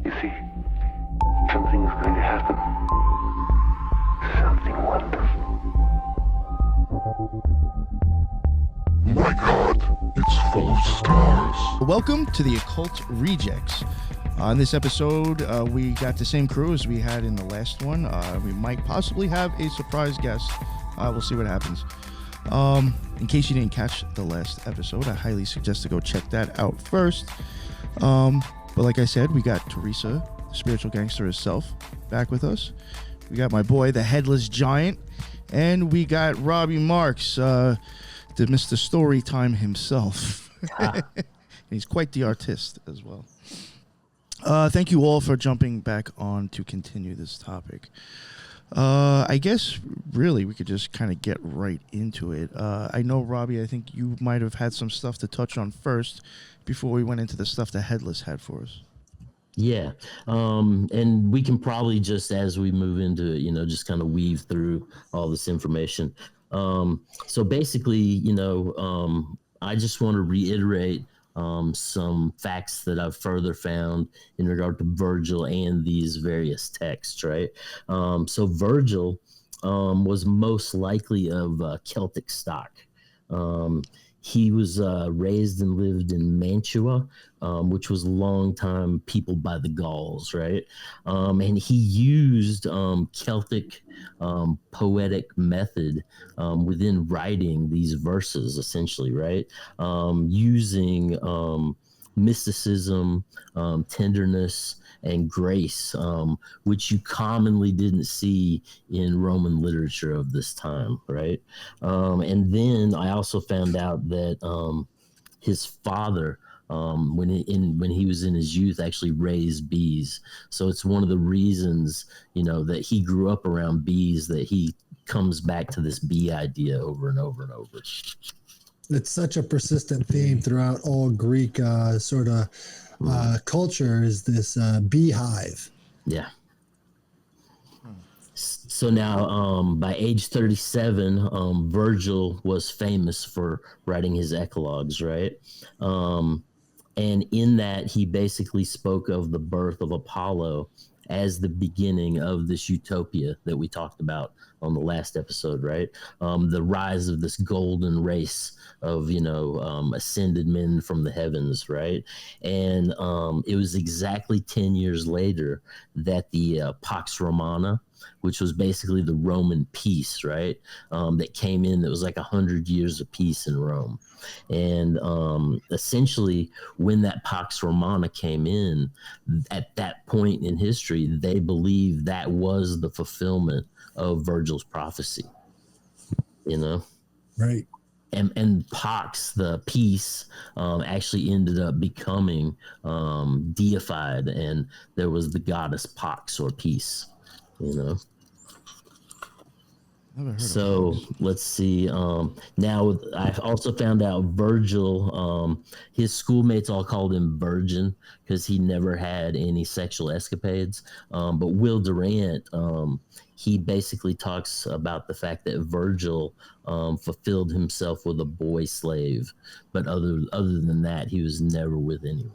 You see, something is going to happen. Something wonderful. My God, it's full of stars. Welcome to the Occult Rejects. On this episode, we got the same crew as we had in the last one. We might possibly have a surprise guest. We'll see what happens. In case you didn't catch the last episode, I highly suggest to go check that out first. But like I said, we got Teresa, the spiritual gangster herself, back with us. We got my boy, the Headless Giant. And we got Robby Marx, the Mr. Storytime himself. He's quite the artist as well. Thank you all for jumping back on to continue this topic. I guess really we could just kind of get right into it. I know, Robby, I think you might have had some stuff to touch on first before we went into the stuff that Headless had for us. Yeah. And we can probably just, as we move into it, just kind of weave through all this information. So basically, I just want to reiterate some facts that I've further found in regard to Virgil and these various texts, right? So Virgil was most likely of Celtic stock. He was raised and lived in Mantua, which was a long time peopled by the Gauls, right? And he used Celtic poetic method within writing these verses, essentially, right? Using mysticism, tenderness, and grace, which you commonly didn't see in Roman literature of this time, right? And then I also found out that his father, when he was in his youth, actually raised bees. So it's one of the reasons, that he grew up around bees, that he comes back to this bee idea over and over and over. It's such a persistent theme throughout all Greek culture, is this beehive. Yeah. So now, by age 37, Virgil was famous for writing his eclogues, right? And in that, he basically spoke of the birth of Apollo as the beginning of this utopia that we talked about on the last episode, right? The rise of this golden race of, ascended men from the heavens, right? And it was exactly 10 years later that the Pax Romana, which was basically the Roman peace, right? That came in, that was like 100 years of peace in Rome. And essentially, when that Pax Romana came in, at that point in history, they believed that was the fulfillment of Virgil's prophecy, Right. And Pax, the peace, actually ended up becoming deified, and there was the goddess Pax, or peace, So let's see. Now I also found out Virgil, his schoolmates all called him Virgin because he never had any sexual escapades. But Will Durant, he basically talks about the fact that Virgil fulfilled himself with a boy slave, but other than that, he was never with anyone.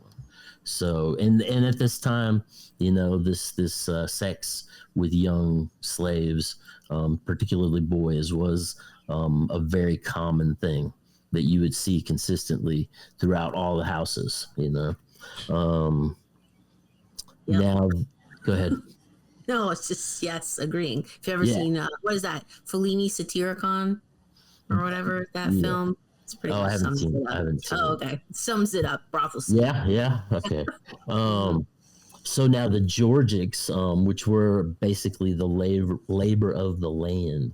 So, and at this time, this sex with young slaves, particularly boys, was a very common thing that you would see consistently throughout all the houses, Now, go ahead. No, it's just, yes, agreeing. If you ever seen, what is that, Fellini Satyricon or whatever, that film? It's pretty much I haven't seen it. Okay. Sums it up, brothel. Yeah, okay. So now the Georgics, which were basically the labor of the land,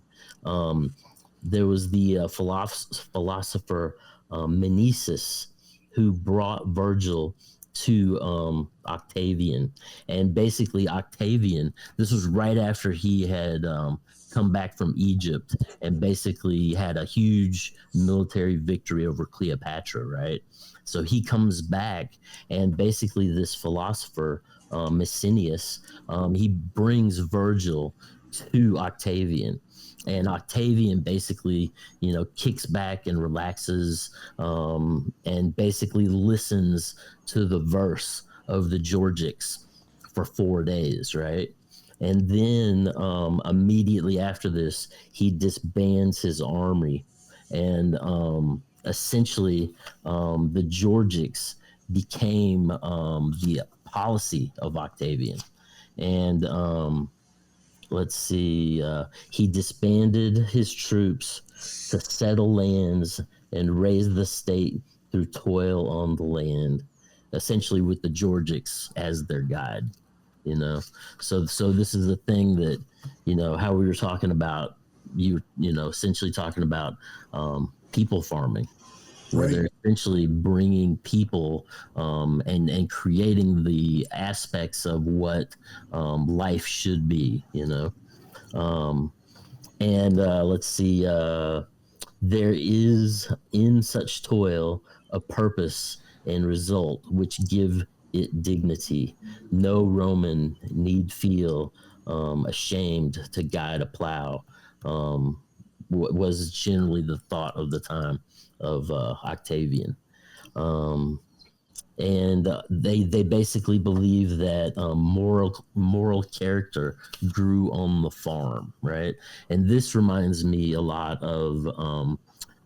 there was the philosopher Meneses, who brought Virgil to Octavian. And basically Octavian, this was right after he had come back from Egypt and basically had a huge military victory over Cleopatra, right? So he comes back, and basically this philosopher, Meneses, he brings Virgil to Octavian. And Octavian basically, kicks back and relaxes, and basically listens to the verse of the Georgics for 4 days, right? And then immediately after this, he disbands his army, and essentially the Georgics became the policy of Octavian. And let's see, he disbanded his troops to settle lands and raise the state through toil on the land, essentially with the Georgics as their guide. So this is the thing that, how we were talking about, essentially talking about people farming, where they're essentially bringing people and creating the aspects of what life should be, and let's see, there is in such toil a purpose and result which give it dignity. No Roman need feel ashamed to guide a plow, was generally the thought of the time of Octavian. And they basically believe that moral character grew on the farm, right? And this reminds me a lot of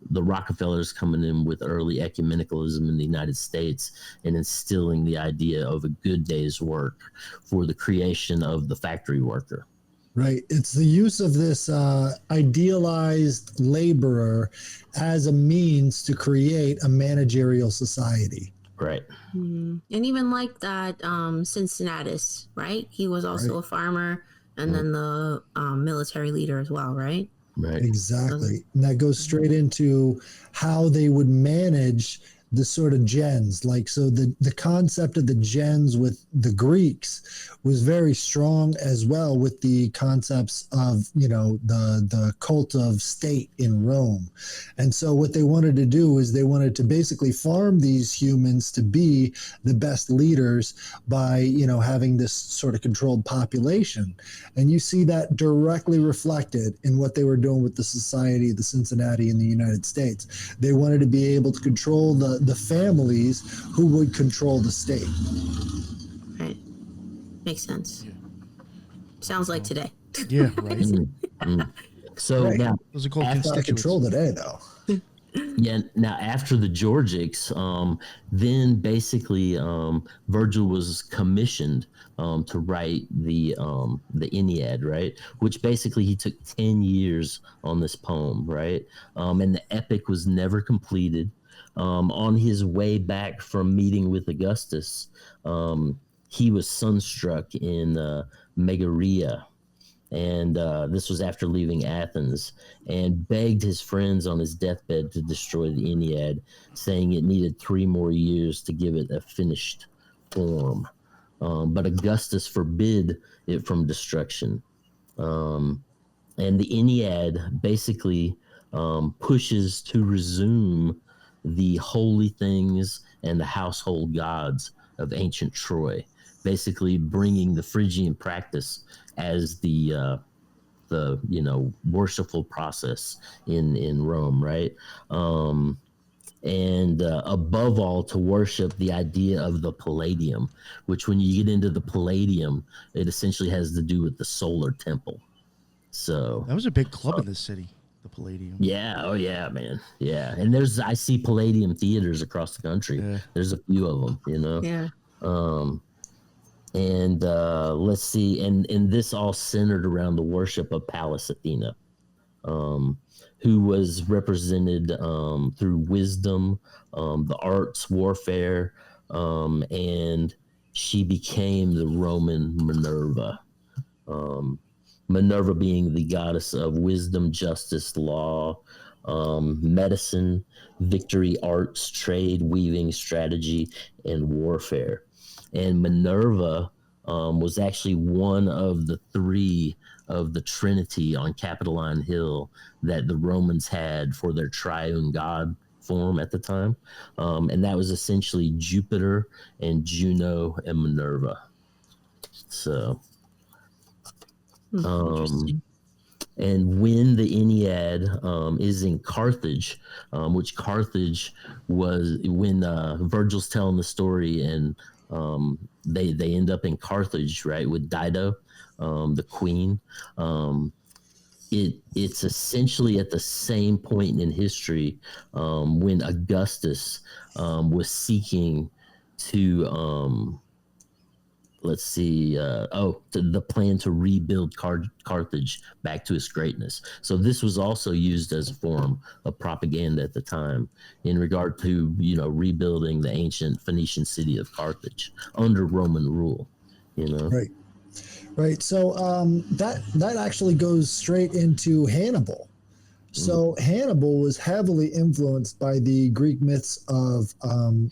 the Rockefellers coming in with early ecumenicalism in the United States and instilling the idea of a good day's work for the creation of the factory worker. Right. It's the use of this idealized laborer as a means to create a managerial society. Right. And even like that Cincinnatus, right? He was also a farmer and then the military leader as well, right? Right. Exactly. And that goes straight into how they would manage the sort of gens. Like, so the concept of the gens with the Greeks was very strong as well with the concepts of, the cult of state in Rome. And so what they wanted to do is they wanted to basically farm these humans to be the best leaders by, having this sort of controlled population. And you see that directly reflected in what they were doing with the Society of the Cincinnati in the United States. They wanted to be able to control the families who would control the state. Right. Makes sense. Sounds like today. Yeah, right. So now, Those are called Out of constituents. control today, though. now after the Georgics, then basically Virgil was commissioned to write the Ennead, right? Which basically he took 10 years on this poem, right? And the epic was never completed. On his way back from meeting with Augustus, he was sunstruck in Megaria, and this was after leaving Athens, and begged his friends on his deathbed to destroy the Ennead, saying it needed 3 more years to give it a finished form. But Augustus forbid it from destruction. And the Ennead basically pushes to resume the holy things and the household gods of ancient Troy, basically bringing the Phrygian practice as the worshipful process in Rome, right? And above all, to worship the idea of the Palladium, which when you get into the Palladium, it essentially has to do with the solar temple. So That was a big club in this city, the Palladium. yeah, oh yeah, man, yeah. And I see Palladium theaters across the country. Yeah. There's a few of them, Yeah. And let's see, and this all centered around the worship of Pallas Athena, who was represented through wisdom, the arts, warfare, and she became the Roman Minerva. Minerva being the goddess of wisdom, justice, law, medicine, victory, arts, trade, weaving, strategy, and warfare. And Minerva was actually one of the 3 of the Trinity on Capitoline Hill that the Romans had for their triune god form at the time. And that was essentially Jupiter and Juno and Minerva. So, Interesting. and when the Ennead is in Carthage, which Carthage was when Virgil's telling the story, and They end up in Carthage, right, with Dido, the queen. It's essentially at the same point in history when Augustus was seeking to the plan to rebuild Carthage back to its greatness. So this was also used as a form of propaganda at the time in regard to, rebuilding the ancient Phoenician city of Carthage under Roman rule, Right. So that actually goes straight into Hannibal. So Hannibal was heavily influenced by the Greek myths of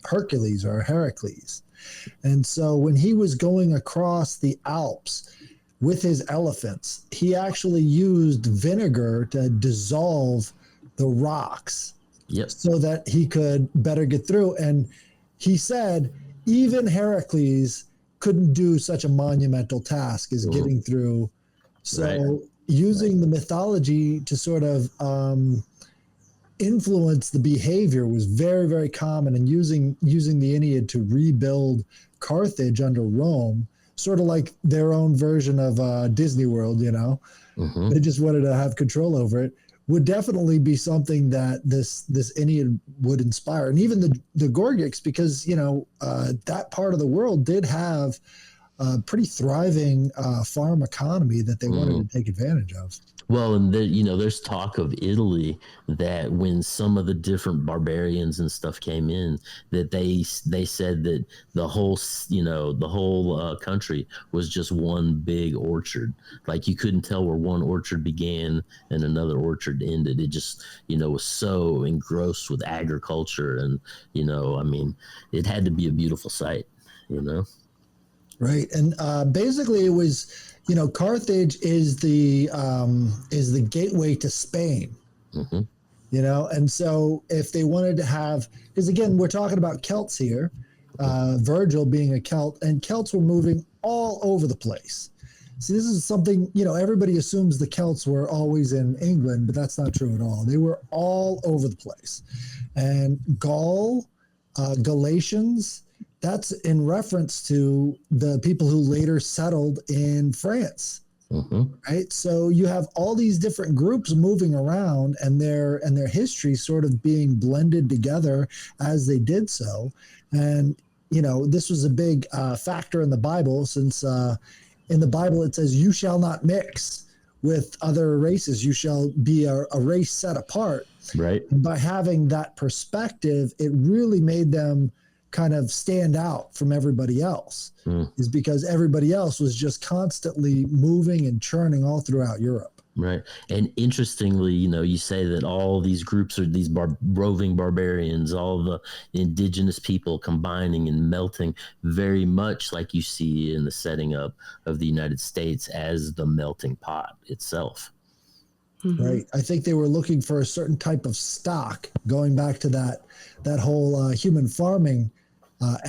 Hercules or Heracles. And so when he was going across the Alps with his elephants, he actually used vinegar to dissolve the rocks so that he could better get through. And he said even Heracles couldn't do such a monumental task as getting through. So using the mythology to sort of influence the behavior was very, very common, and using the Aeneid to rebuild Carthage under Rome, sort of like their own version of Disney World, They just wanted to have control over it, would definitely be something that this Aeneid would inspire. And even the Gorgics, because, that part of the world did have a pretty thriving farm economy that they wanted to take advantage of. Well, and there's talk of Italy that when some of the different barbarians and stuff came in, that they said that the whole country was just one big orchard. Like you couldn't tell where one orchard began and another orchard ended. It just was so engrossed with agriculture, and it had to be a beautiful sight. Right, and basically it was. Carthage is the gateway to Spain, and so if they wanted to have, because again, we're talking about Celts here, Virgil being a Celt, and Celts were moving all over the place. See, this is something, everybody assumes the Celts were always in England, but that's not true at all. They were all over the place. And Gaul, Galatians, that's in reference to the people who later settled in France, right? So you have all these different groups moving around, and their history sort of being blended together as they did so. And this was a big factor in the Bible, since in the Bible it says, "You shall not mix with other races; you shall be a race set apart." Right. And by having that perspective, it really made them kind of stand out from everybody else, is because everybody else was just constantly moving and churning all throughout Europe. Right. And interestingly, you say that all these groups are these roving barbarians, all the indigenous people combining and melting, very much like you see in the setting up of the United States as the melting pot itself. Right. I think they were looking for a certain type of stock, going back to that whole human farming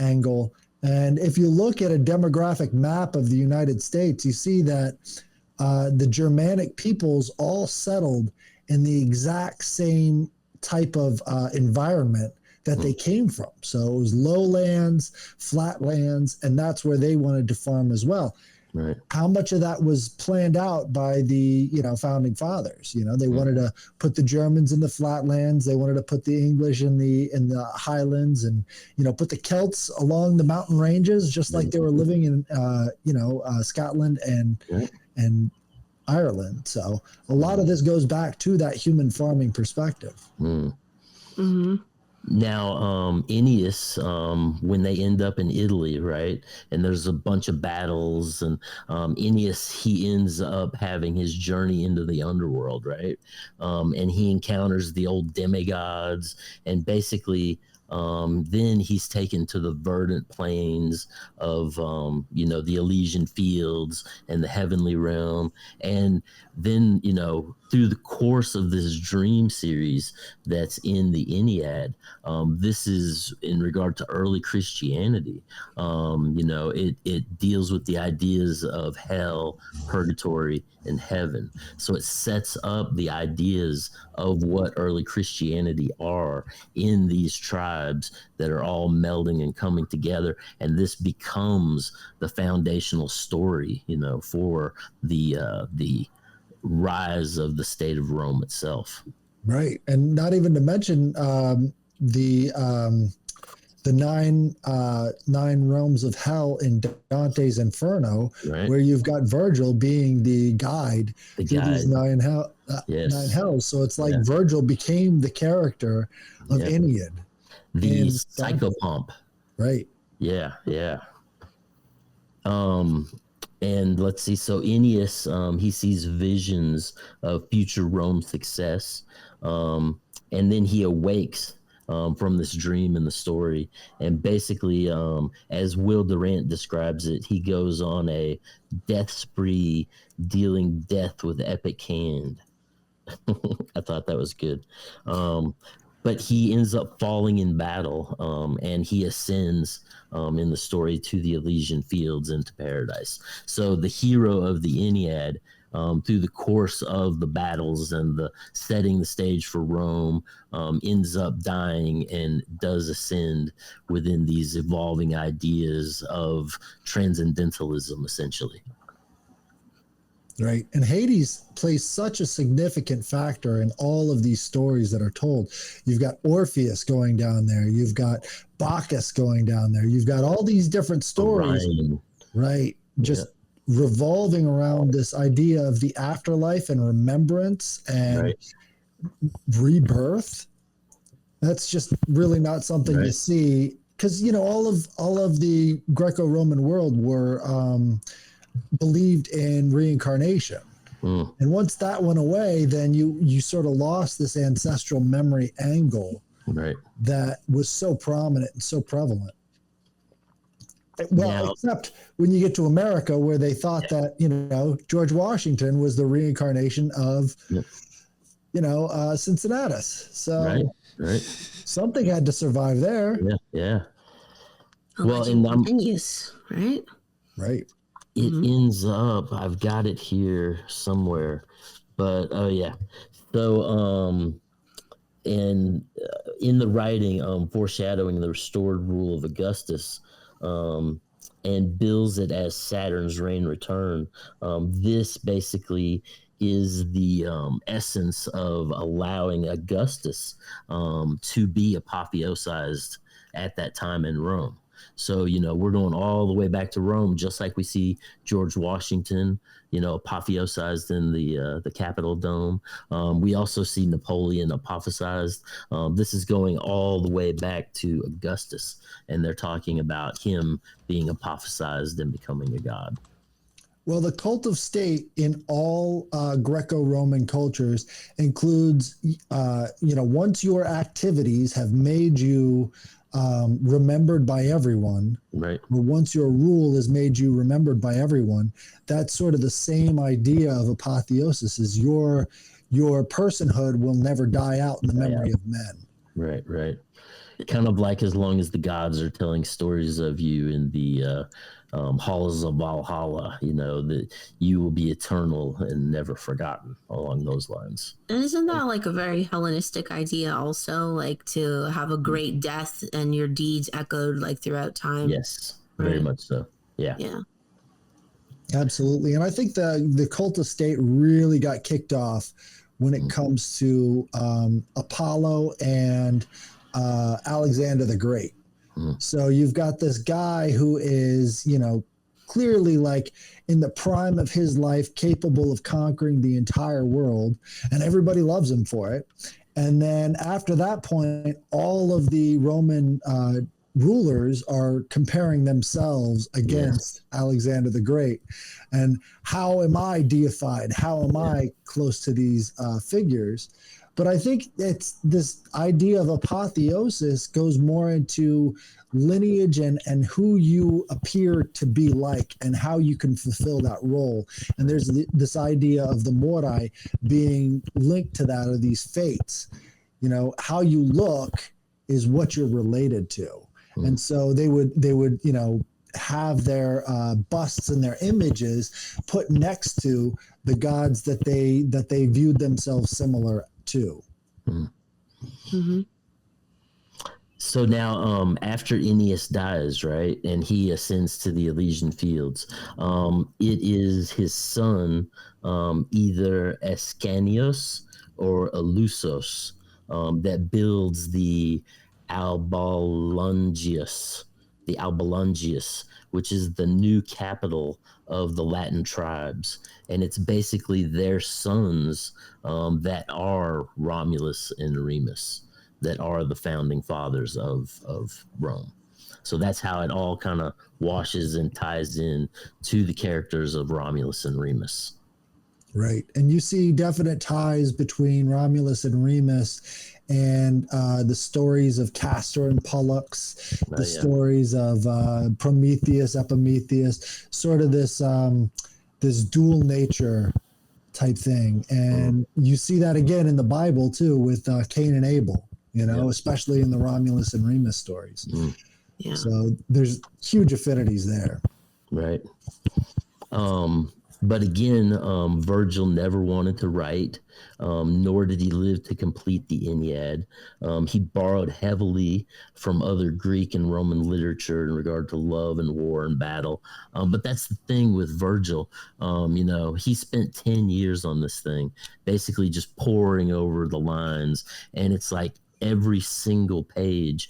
angle. And if you look at a demographic map of the United States, you see that the Germanic peoples all settled in the exact same type of environment that they came from. So it was lowlands, flatlands, and that's where they wanted to farm as well. Right. How much of that was planned out by the founding fathers? They wanted to put the Germans in the flatlands. They wanted to put the English in the highlands, and put the Celts along the mountain ranges, just like they were living in Scotland and Ireland. So a lot of this goes back to that human farming perspective. Now, Aeneas, when they end up in Italy, right, and there's a bunch of battles, and Aeneas, he ends up having his journey into the underworld, right, and he encounters the old demigods, and basically then he's taken to the verdant plains of, the Elysian fields and the heavenly realm. And then, through the course of this dream series that's in the Aeneid, this is in regard to early Christianity. It deals with the ideas of hell, purgatory, and heaven. So it sets up the ideas of what early Christianity are in these tribes tribes that are all melding and coming together, and this becomes the foundational story, for the rise of the state of Rome itself. Right, and not even to mention the nine realms of hell in Dante's Inferno, Right. where you've got Virgil being the guide through these nine hells. So it's like Virgil became the character of Ennead, the psychopomp. Right. Yeah. And let's see. So Ennius, he sees visions of future Rome success, and then he awakes from this dream in the story. And basically, as Will Durant describes it, he goes on a death spree, dealing death with epic hand. I thought that was good. But he ends up falling in battle, and he ascends in the story to the Elysian Fields into paradise. So the hero of the Ennead, through the course of the battles and the setting the stage for Rome, ends up dying and does ascend within these evolving ideas of transcendentalism, essentially. Right. And Hades plays such a significant factor in all of these stories that are told. You've got Orpheus going down there. You've got Bacchus going down there. You've got all these different stories. Orion. Right. Just revolving around this idea of the afterlife and remembrance and rebirth. That's just really not something you see, because, all of the Greco-Roman world were believed in reincarnation. And once that went away, then you sort of lost this ancestral memory angle that was so prominent and so prevalent. Well, except when you get to America, where they thought that, George Washington was the reincarnation of, Cincinnatus. So something had to survive there. Yeah. Well, and continues, right? Right. It ends up, I've got it here somewhere, but so and in the writing, foreshadowing the restored rule of Augustus, and bills it as Saturn's reign return. This basically is the essence of allowing Augustus to be apotheosized at that time in Rome. So, we're going all the way back to Rome, just like we see George Washington, apotheosized in the Capitol Dome. We also see Napoleon apotheosized. This is going all the way back to Augustus, and they're talking about him being apotheosized and becoming a god. Well, the cult of state in all Greco-Roman cultures includes, once your activities have made you remembered by everyone, right? Or once your rule has made you remembered by everyone, that's sort of the same idea of apotheosis. Is your personhood will never die out in the memory of men. Right. Kind of like as long as the gods are telling stories of you in the halls of Valhalla, that you will be eternal and never forgotten, along those lines. And isn't that like a very Hellenistic idea also, like to have a great death and your deeds echoed like throughout time? Yes, very much so. Yeah. Absolutely. And I think the cult of state really got kicked off when it comes to Apollo and Alexander the Great. So you've got this guy who is, clearly like in the prime of his life, capable of conquering the entire world, and everybody loves him for it. And then after that point, all of the Roman rulers are comparing themselves against Alexander the Great. And how am I deified? How am I close to these figures? But I think it's this idea of apotheosis goes more into lineage and who you appear to be like and how you can fulfill that role. And there's this idea of the Morai being linked to that, or these fates. How you look is what you're related to. And so they would have their busts and their images put next to the gods that they viewed themselves similar to. So now, after Aeneas dies, right, and he ascends to the Elysian Fields, it is his son, either Ascanius or Eleusis, that builds Albalungius, the Albalungius, which is the new capital of the Latin tribes, and it's basically their sons that are Romulus and Remus, that are the founding fathers of Rome. So that's how it all kind of washes and ties in to the characters of Romulus and Remus. Right. And you see definite ties between Romulus and Remus and the stories of Castor and Pollux, the stories of Prometheus, Epimetheus, sort of this this dual nature type thing. And you see that again in the Bible too with Cain and Abel, especially in the Romulus and Remus stories. Yeah. So there's huge affinities there. Right. But again, Virgil never wanted to write, nor did he live to complete the Aeneid. He borrowed heavily from other Greek and Roman literature in regard to love and war and battle. But that's the thing with Virgil. He spent 10 years on this thing, basically just poring over the lines. And it's like every single page,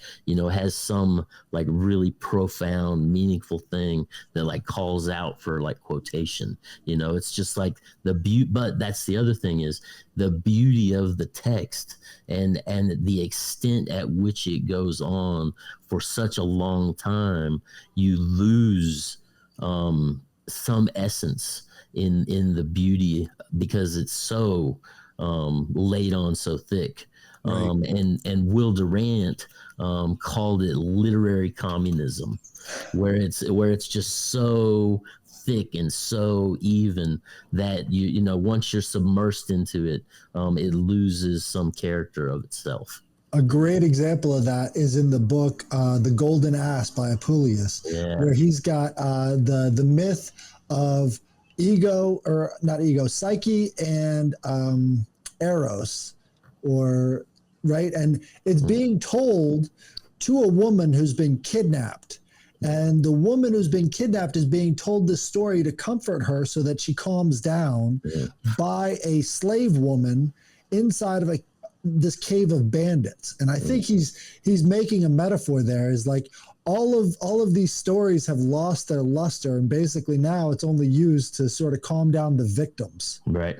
has some like really profound, meaningful thing that like calls out for like quotation. It's just like the beauty. But that's the other thing is the beauty of the text and the extent at which it goes on for such a long time. You lose some essence in the beauty because it's so laid on so thick. Right. And Will Durant called it literary communism, where it's just so thick and so even that you once you're submersed into it, it loses some character of itself. A great example of that is in the book The Golden Ass by Apuleius, where he's got the myth of Psyche and Eros, right? And it's being told to a woman who's been kidnapped. And the woman who's been kidnapped is being told this story to comfort her so that she calms down by a slave woman inside of this cave of bandits. And I think he's making a metaphor there is like all of these stories have lost their luster, and basically now it's only used to sort of calm down the victims. Right.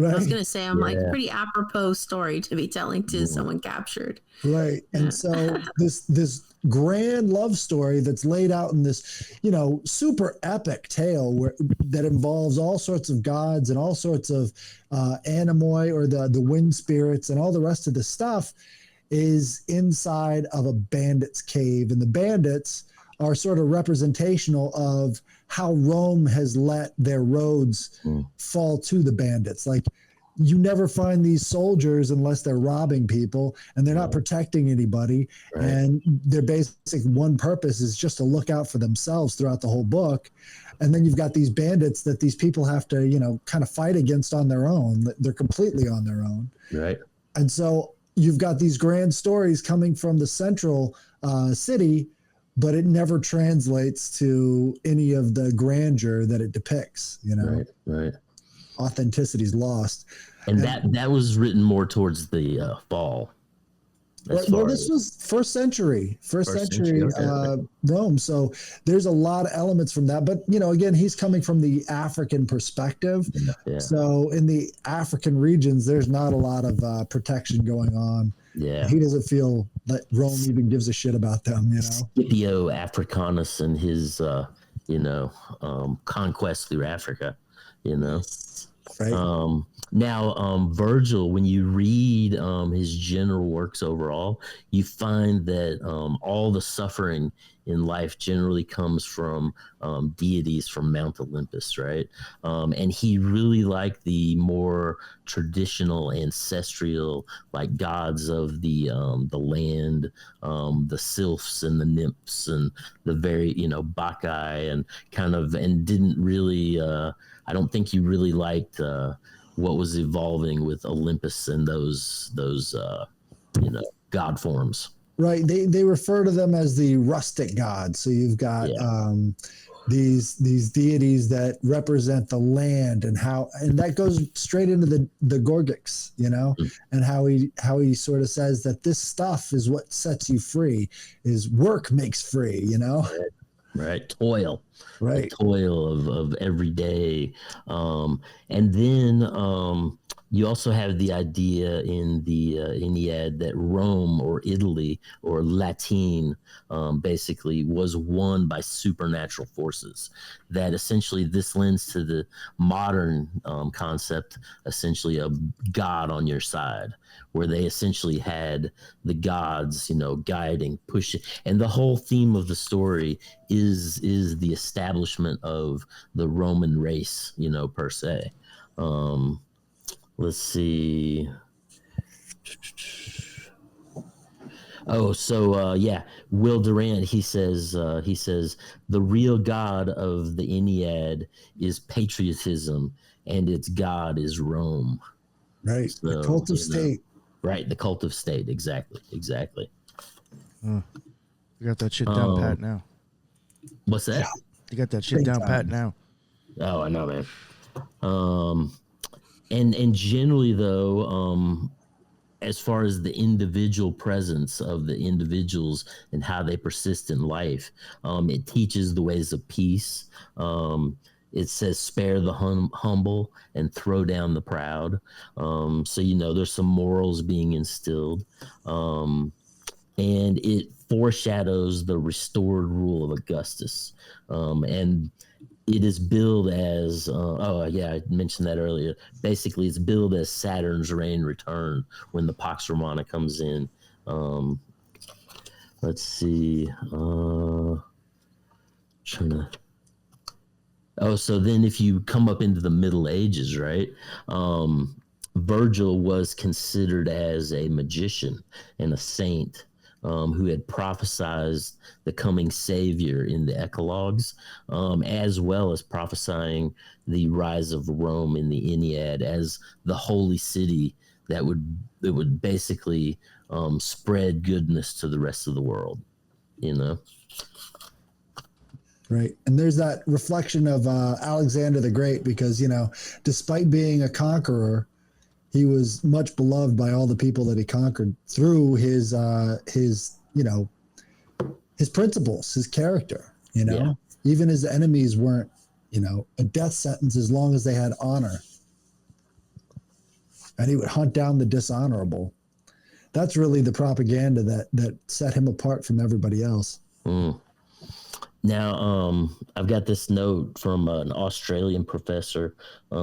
Right. I was going to say, I'm like, pretty apropos story to be telling to someone captured. Right. And so this grand love story that's laid out in this, super epic tale that involves all sorts of gods and all sorts of anemoi, or the wind spirits, and all the rest of the stuff is inside of a bandit's cave. And the bandits are sort of representational of how Rome has let their roads fall to the bandits. Like, you never find these soldiers unless they're robbing people, and they're not protecting anybody. Right. And their basic one purpose is just to look out for themselves throughout the whole book. And then you've got these bandits that these people have to, kind of fight against on their own. They're completely on their own. Right. And so you've got these grand stories coming from the central city, but it never translates to any of the grandeur that it depicts, Right. Authenticity's lost. And that was written more towards the fall. Well, this was first century okay. Rome. So there's a lot of elements from that. But, again, he's coming from the African perspective. Yeah. So in the African regions, there's not a lot of protection going on. Yeah. He doesn't feel that Rome even gives a shit about them, Scipio Africanus and his, conquest through Africa, Right. Now, Virgil, when you read his general works overall, you find that all the suffering in life generally comes from deities from Mount Olympus, right? And he really liked the more traditional, ancestral, like gods of the land, the sylphs and the nymphs and the very, Bacchae, and didn't really. I don't think he really liked what was evolving with Olympus and those god forms. Right. They refer to them as the rustic gods. So you've got these deities that represent the land and that goes straight into the Gorgics, and how he sort of says that this stuff is what sets you free, is work makes free, Right. Toil. Right. The toil of every day. And then you also have the idea in the Ennead that Rome or Italy or Latin basically was won by supernatural forces. That essentially this lends to the modern concept, essentially of God on your side, where they essentially had the gods, guiding, pushing. And the whole theme of the story is the establishment of the Roman race, per se. Let's see. Oh, so Will Durant, he says the real God of the Ennead is patriotism, and its God is Rome. Right. So, the cult of state. Right, the cult of state. Exactly. You got that shit down pat now. What's that? You got that shit down pat now. Oh, I know, man. And generally though, as far as the individual presence of the individuals and how they persist in life, it teaches the ways of peace. It says spare the humble and throw down the proud. So there's some morals being instilled, and it foreshadows the restored rule of Augustus, and it is billed as I mentioned that earlier. Basically, it's billed as Saturn's reign return when the Pax Romana comes in. Let's see. So then if you come up into the Middle Ages, right? Virgil was considered as a magician and a saint, who had prophesied the coming savior in the Eclogues, as well as prophesying the rise of Rome in the Ennead as the holy city that would basically spread goodness to the rest of the world, Right. And there's that reflection of Alexander the Great, because, despite being a conqueror, he was much beloved by all the people that he conquered through his principles, his character, even his enemies weren't, a death sentence as long as they had honor. And he would hunt down the dishonorable. That's really the propaganda that set him apart from everybody else. Mm. Now, I've got this note from an Australian professor,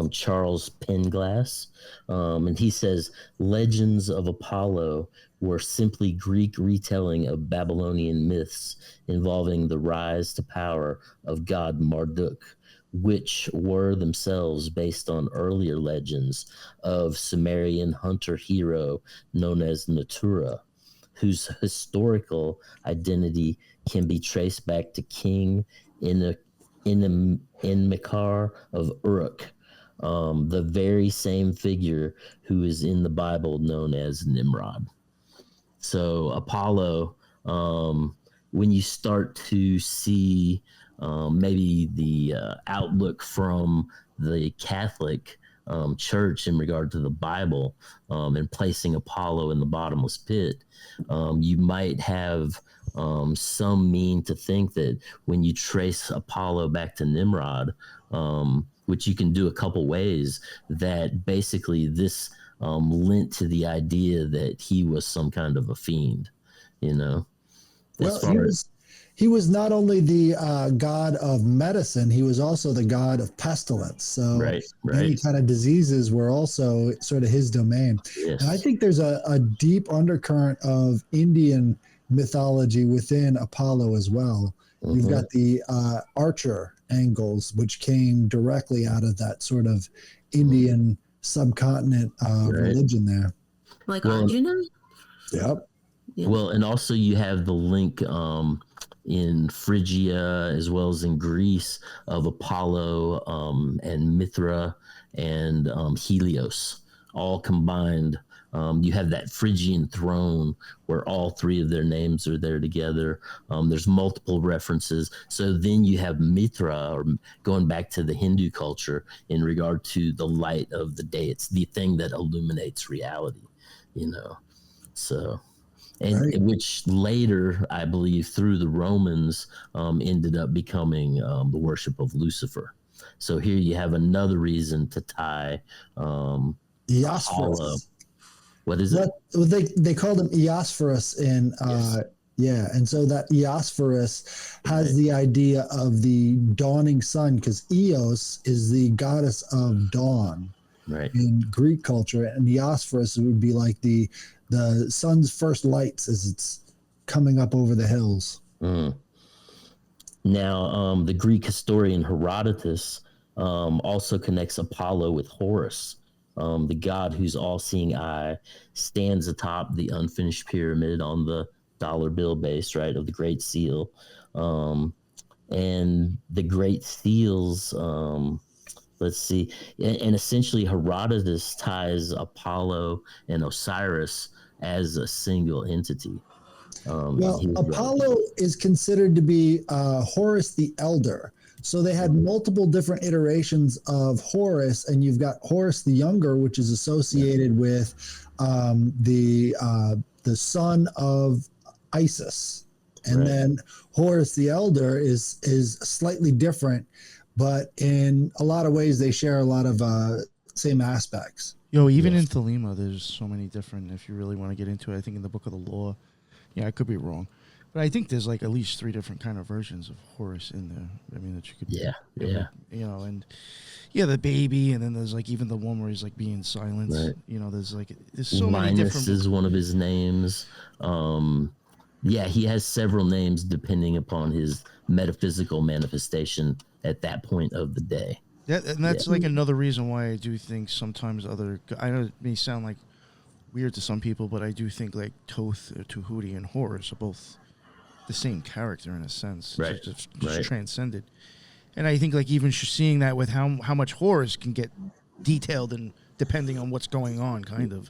Charles Penglass, and he says legends of Apollo were simply Greek retelling of Babylonian myths involving the rise to power of god Marduk, which were themselves based on earlier legends of Sumerian hunter hero known as Natura, whose historical identity can be traced back to King Enmekar of Uruk, the very same figure who is in the Bible known as Nimrod. So Apollo, when you start to see maybe the outlook from the Catholic church in regard to the Bible, and placing Apollo in the bottomless pit, you might have some mean to think that when you trace Apollo back to Nimrod, which you can do a couple ways, that basically this lent to the idea that he was some kind of a fiend, Well, he was not only the god of medicine, he was also the god of pestilence. So any kind of diseases were also sort of his domain. Yes. And I think there's a deep undercurrent of Indian mythology within Apollo as well. Mm-hmm. You've got the archer angles, which came directly out of that sort of Indian subcontinent religion there. Like Arjuna? Yep. Yeah. Well, and also you have the link in Phrygia as well as in Greece of Apollo and Mithra and Helios all combined You have that Phrygian throne where all three of their names are there together. There's multiple references. So then you have Mitra, or going back to the Hindu culture in regard to the light of the day. It's the thing that illuminates reality, you know. So, and Right. which later, I believe, through the Romans, ended up becoming the worship of Lucifer. So here you have another reason to tie Apollo. Eosphorus. What is it? Well, they called him Eosphorus in Yes. yeah, and so that Eosphorus has the idea of the dawning sun, because Eos is the goddess of dawn Right. in Greek culture, and Eosphorus would be like the sun's first lights as it's coming up over the hills. Mm. Now, the Greek historian Herodotus also connects Apollo with Horus, the god whose all-seeing eye stands atop the unfinished pyramid on the dollar bill base, right, of the Great Seal. And the Great Seals, let's see, and essentially Herodotus ties Apollo and Osiris as a single entity. Well, Apollo is considered to be Horus the Elder. So they had multiple different iterations of Horus, and you've got Horus the Younger, which is associated with the son of Isis, and Right. then Horus the Elder is slightly different, but in a lot of ways they share a lot of same aspects. Yo, even Yes. in Thelema, there's so many different, if you really want to get into it, I think in the Book of the Law, yeah, I could be wrong, but I think there's like at least 3 different kind of versions of Horus in there. I mean, that you could, Yeah. you know, and yeah, the baby, and then there's like even the one where he's like being silenced. Right. You know, there's so many Linus different. is one of his names. Yeah, he has several names depending upon his metaphysical manifestation at that point of the day. And that's like another reason why I do think sometimes I know it may sound like weird to some people, but I do think like Thoth, Tahuti, and Horus are both the same character in a sense, Right. just Right. transcended. And I think like even seeing that with how much Horus can get detailed and depending on what's going on, kind of,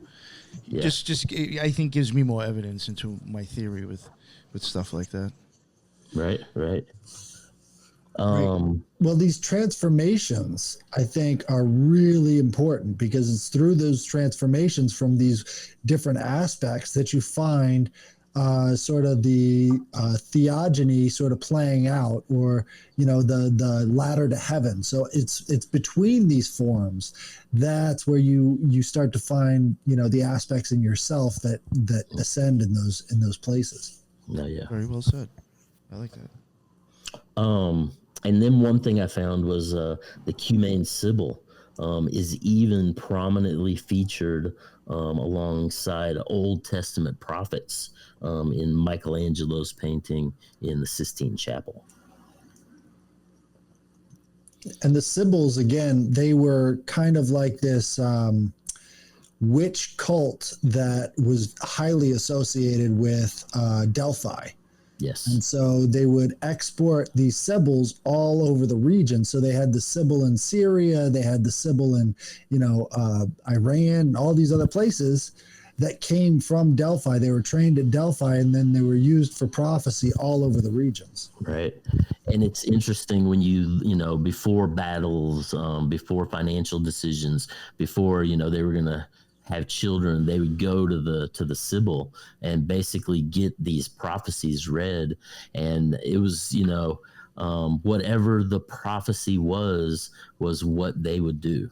Yeah. just I think gives me more evidence into my theory with stuff like that. Right. Well, these transformations, I think, are really important because it's through those transformations from these different aspects that you find sort of the theogony sort of playing out, or the ladder to heaven. So it's between these forms that's where you start to find the aspects in yourself that ascend in those places. Yeah. Very well said. I like that. And then one thing I found was the Cumane Sibyl is even prominently featured alongside Old Testament prophets in Michelangelo's painting in the Sistine Chapel. And the Sibyls, again, they were kind of like this witch cult that was highly associated with Delphi. Yes. And so they would export these Sibyls all over the region. So they had the Sibyl in Syria, they had the Sibyl in, Iran, all these other places that came from Delphi. They were trained at Delphi, and then they were used for prophecy all over the regions. Right. And it's interesting when before battles, before financial decisions, before, they were going to have children, they would go to the Sibyl and basically get these prophecies read. And it was, whatever the prophecy was what they would do.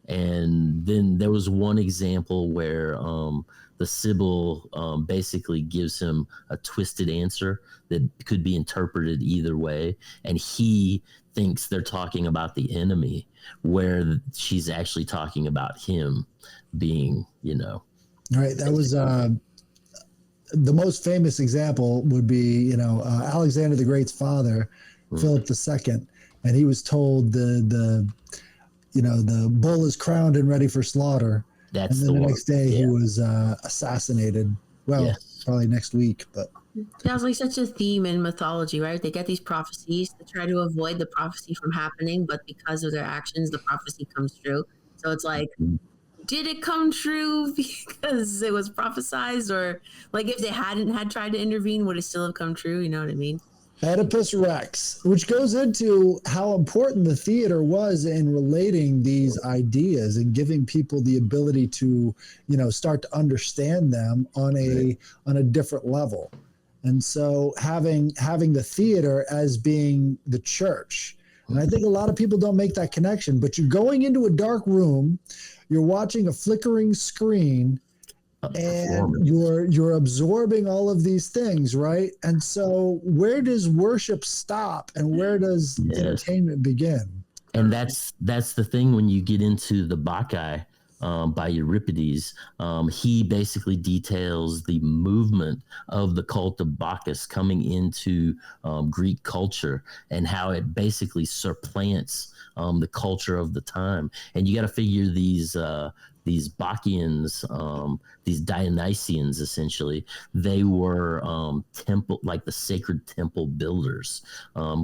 And then there was one example where the Sibyl basically gives him a twisted answer that could be interpreted either way. And he thinks they're talking about the enemy, where she's actually talking about him being, Right. That was the most famous example would be, Alexander the Great's father, Philip II, and he was told the bull is crowned and ready for slaughter. That's and then the one. next day he was assassinated. Well, Yes. probably next week, but That's like such a theme in mythology, right? They get these prophecies to try to avoid the prophecy from happening, but because of their actions, the prophecy comes true. So it's like did it come true because it was prophesized, or like if they hadn't had tried to intervene, would it still have come true? You know what I mean? Oedipus Rex, which goes into how important the theater was in relating these ideas and giving people the ability to, start to understand them on a different level. And so having the theater as being the church. And I think a lot of people don't make that connection, but you're going into a dark room, you're watching a flickering screen, and you're absorbing all of these things, right? And so where does worship stop and where does entertainment begin? And that's the thing when you get into the Bacchae by Euripides. He basically details the movement of the cult of Bacchus coming into Greek culture and how it basically supplants the culture of the time. And you got to figure these Bacchians, these Dionysians, essentially, they were temple, like the sacred temple builders,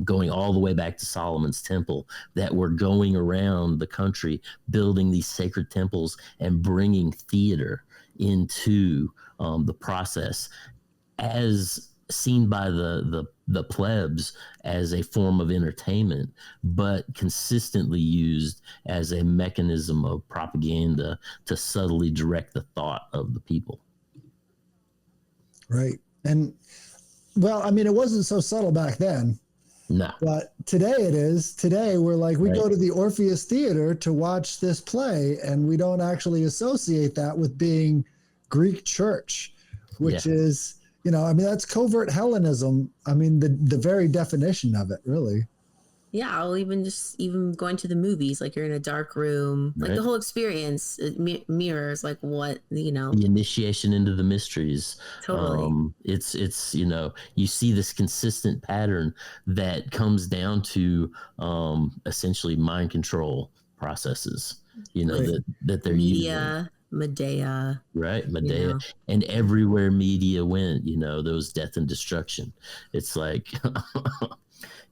going all the way back to Solomon's temple, that were going around the country building these sacred temples and bringing theater into the process, as seen by the plebs as a form of entertainment, but consistently used as a mechanism of propaganda to subtly direct the thought of the people. Right. And well, I mean, it wasn't so subtle back then. No. But today it is. Today we're like, we go to the Orpheus Theater to watch this play, and we don't actually associate that with being Greek church, which is, I mean, that's covert Hellenism. I mean, the very definition of it, really. Yeah, I'll even going to the movies, like you're in a dark room, like the whole experience it mirrors like what, the initiation into the mysteries. Totally. It's you see this consistent pattern that comes down to essentially mind control processes, that they're using. Medea. Right, Medea. And everywhere media went, those death and destruction. It's like,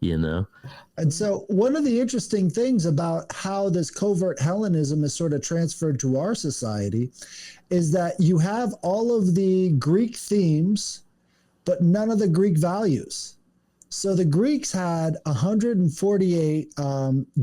And so one of the interesting things about how this covert Hellenism is sort of transferred to our society is that you have all of the Greek themes, but none of the Greek values. So the Greeks had 148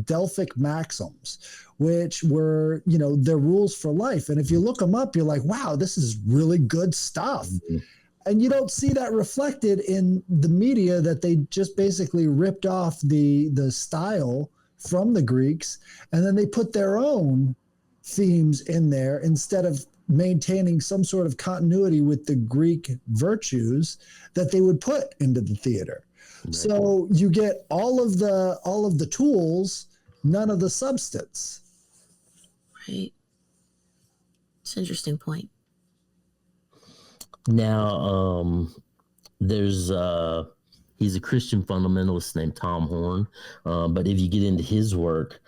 Delphic maxims, which were, their rules for life. And if you look them up, you're like, wow, this is really good stuff. Mm-hmm. And you don't see that reflected in the media, that they just basically ripped off the style from the Greeks, and then they put their own themes in there instead of maintaining some sort of continuity with the Greek virtues that they would put into the theater. Right. So you get all of the tools, none of the substance. Right. It's an interesting point. Now, there's he's a Christian fundamentalist named Tom Horn, but if you get into his work,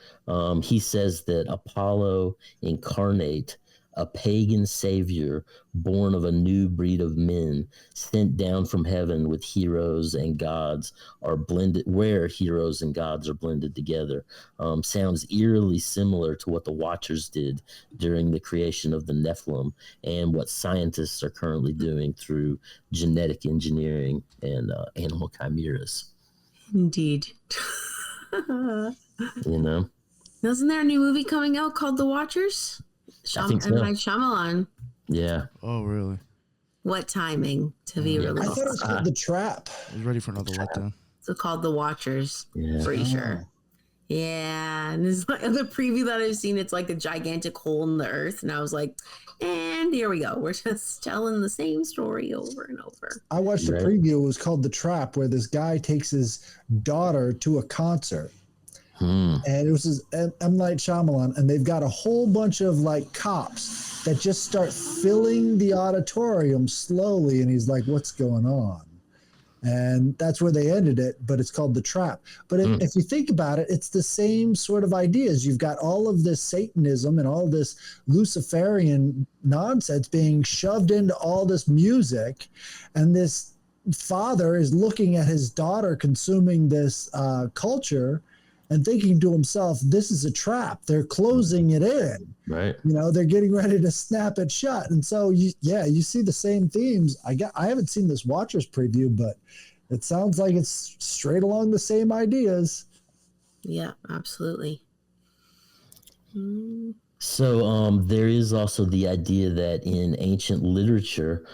he says that Apollo incarnate a pagan savior born of a new breed of men, sent down from heaven with heroes and gods are blended, where heroes and gods are blended together. Sounds eerily similar to what the Watchers did during the creation of the Nephilim, and what scientists are currently doing through genetic engineering and animal chimeras. Indeed. Isn't there a new movie coming out called The Watchers? I think so. M. Night Shyamalan. Yeah. Oh, really? What timing to be released? I thought it was called The Trap. I was ready for another letdown. It's called The Watchers. Yeah. Pretty sure. Yeah, and there's like the preview that I've seen. It's like a gigantic hole in the earth, and I was like, and here we go. We're just telling the same story over and over. I watched a preview. It was called The Trap, where this guy takes his daughter to a concert. And it was M. Night Shyamalan, and they've got a whole bunch of like cops that just start filling the auditorium slowly, and he's like, what's going on? And that's where they ended it, but it's called The Trap. But if you think about it, it's the same sort of ideas. You've got all of this Satanism and all this Luciferian nonsense being shoved into all this music, and this father is looking at his daughter consuming this culture, and thinking to himself, this is a trap. They're closing it in. Right. They're getting ready to snap it shut. And so, you see the same themes. I haven't seen this Watchers preview, but it sounds like it's straight along the same ideas. Yeah, absolutely. So there is also the idea that in ancient literature,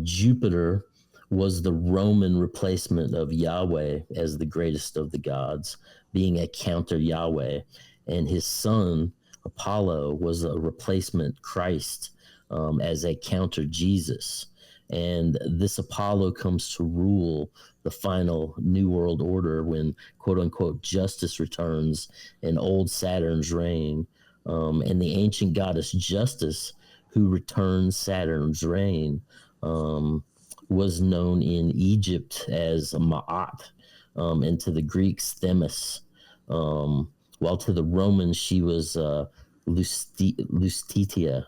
Jupiter was the Roman replacement of Yahweh as the greatest of the gods, being a counter Yahweh, and his son Apollo was a replacement Christ, as a counter Jesus. And this Apollo comes to rule the final New World Order when, quote unquote, justice returns in old Saturn's reign. And the ancient goddess Justice, who returns Saturn's reign, was known in Egypt as Ma'at, and to the Greeks, Themis. While to the Romans, she was Lustitia.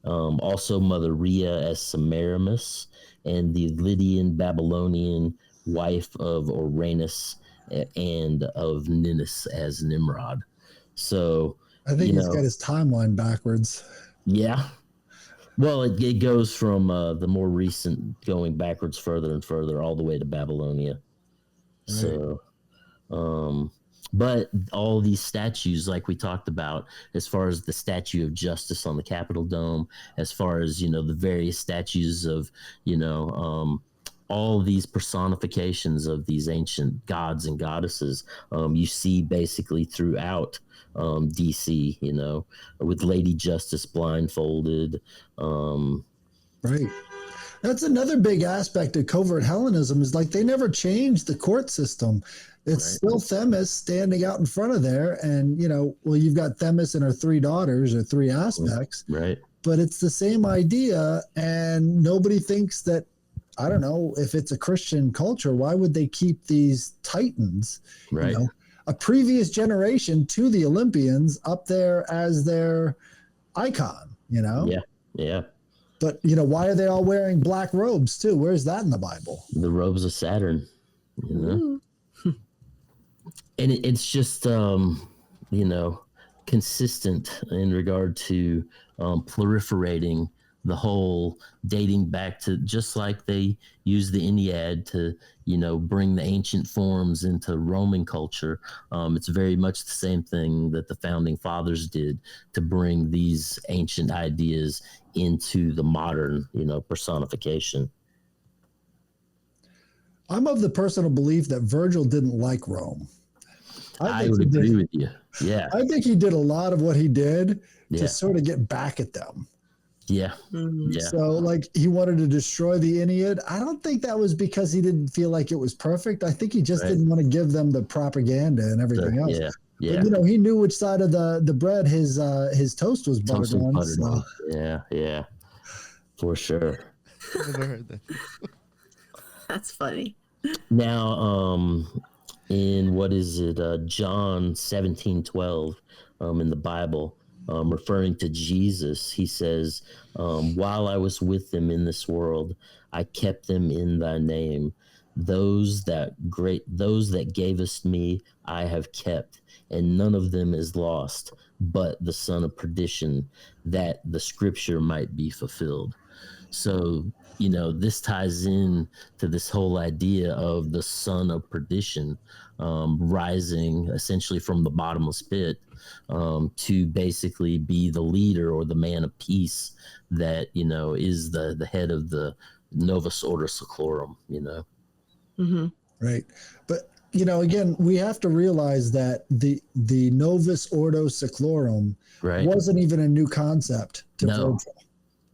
Also Mother Rhea as Semiramis, and the Lydian Babylonian wife of Oranus and of Ninus as Nimrod. So I think he's got his timeline backwards. Yeah. Well, it goes from the more recent going backwards further and further all the way to Babylonia. Right. So, but all these statues, like we talked about, as far as the statue of Justice on the Capitol Dome, as far as, the various statues of, all these personifications of these ancient gods and goddesses, you see basically throughout DC, with Lady Justice blindfolded. Right. That's another big aspect of covert Hellenism is like they never changed the court system. It's still Themis standing out in front of there. And, you've got Themis and her three daughters or three aspects. Right. But it's the same idea. And nobody thinks that, I don't know, if it's a Christian culture, why would they keep these titans? Right. A previous generation to the Olympians up there as their icon, Yeah, yeah. But, why are they all wearing black robes, too? Where's that in the Bible? The robes of Saturn, And it's just, consistent in regard to proliferating the whole, dating back to just like they use the Ennead to, bring the ancient forms into Roman culture. It's very much the same thing that the founding fathers did to bring these ancient ideas into the modern, personification. I'm of the personal belief that Virgil didn't like Rome. I would agree with you. Yeah. I think he did a lot of what he did to sort of get back at them. Yeah. Yeah. So he wanted to destroy the Ennead. I don't think that was because he didn't feel like it was perfect. I think he just didn't want to give them the propaganda and everything else. Yeah. Yeah. But, he knew which side of the bread his toast was buttered on. So. Yeah. Yeah. For sure. Never heard that. That's funny. Now, in what is it? John 17:12, in the Bible, referring to Jesus, he says, while I was with them in this world, I kept them in thy name. Those that gavest me, I have kept, and none of them is lost, but the son of perdition, that the scripture might be fulfilled. So, this ties in to this whole idea of the son of perdition, rising essentially from the bottomless pit, to basically be the leader or the man of peace that, is the head of the Novus Ordo Seclorum, Mm-hmm. Right. But, again, we have to realize that the Novus Ordo Seclorum wasn't even a new concept to Virgil.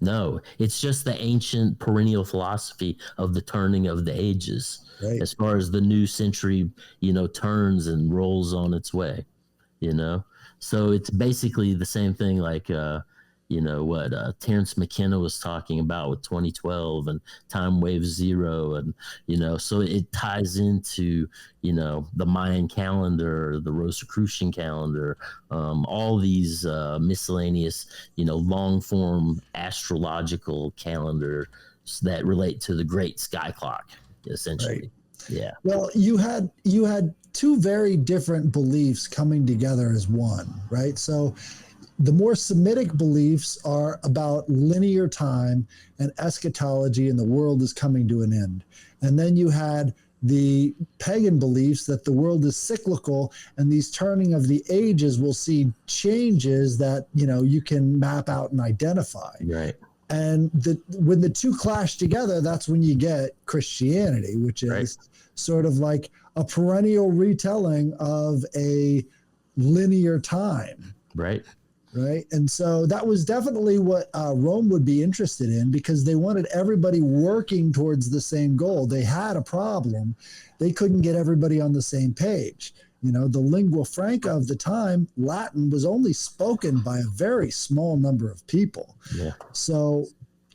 No, it's just the ancient perennial philosophy of the turning of the ages. Right. As far as the new century, turns and rolls on its way, So it's basically the same thing like, what Terrence McKenna was talking about with 2012 and Time Wave Zero. And, so it ties into, the Mayan calendar, the Rosicrucian calendar, all these miscellaneous, long form astrological calendars that relate to the great sky clock, essentially. Right. Yeah. Well, you had two very different beliefs coming together as one, right? So the more Semitic beliefs are about linear time and eschatology, and the world is coming to an end. And then you had the pagan beliefs that the world is cyclical, and these turning of the ages will see changes that, you know, you can map out and identify. Right. And when the two clash together, that's when you get Christianity, which is sort of like a perennial retelling of a linear time. Right. Right. And so that was definitely what Rome would be interested in, because they wanted everybody working towards the same goal. They had a problem. They couldn't get everybody on the same page. You know, the lingua franca of the time, Latin, was only spoken by a very small number of people. Yeah. So,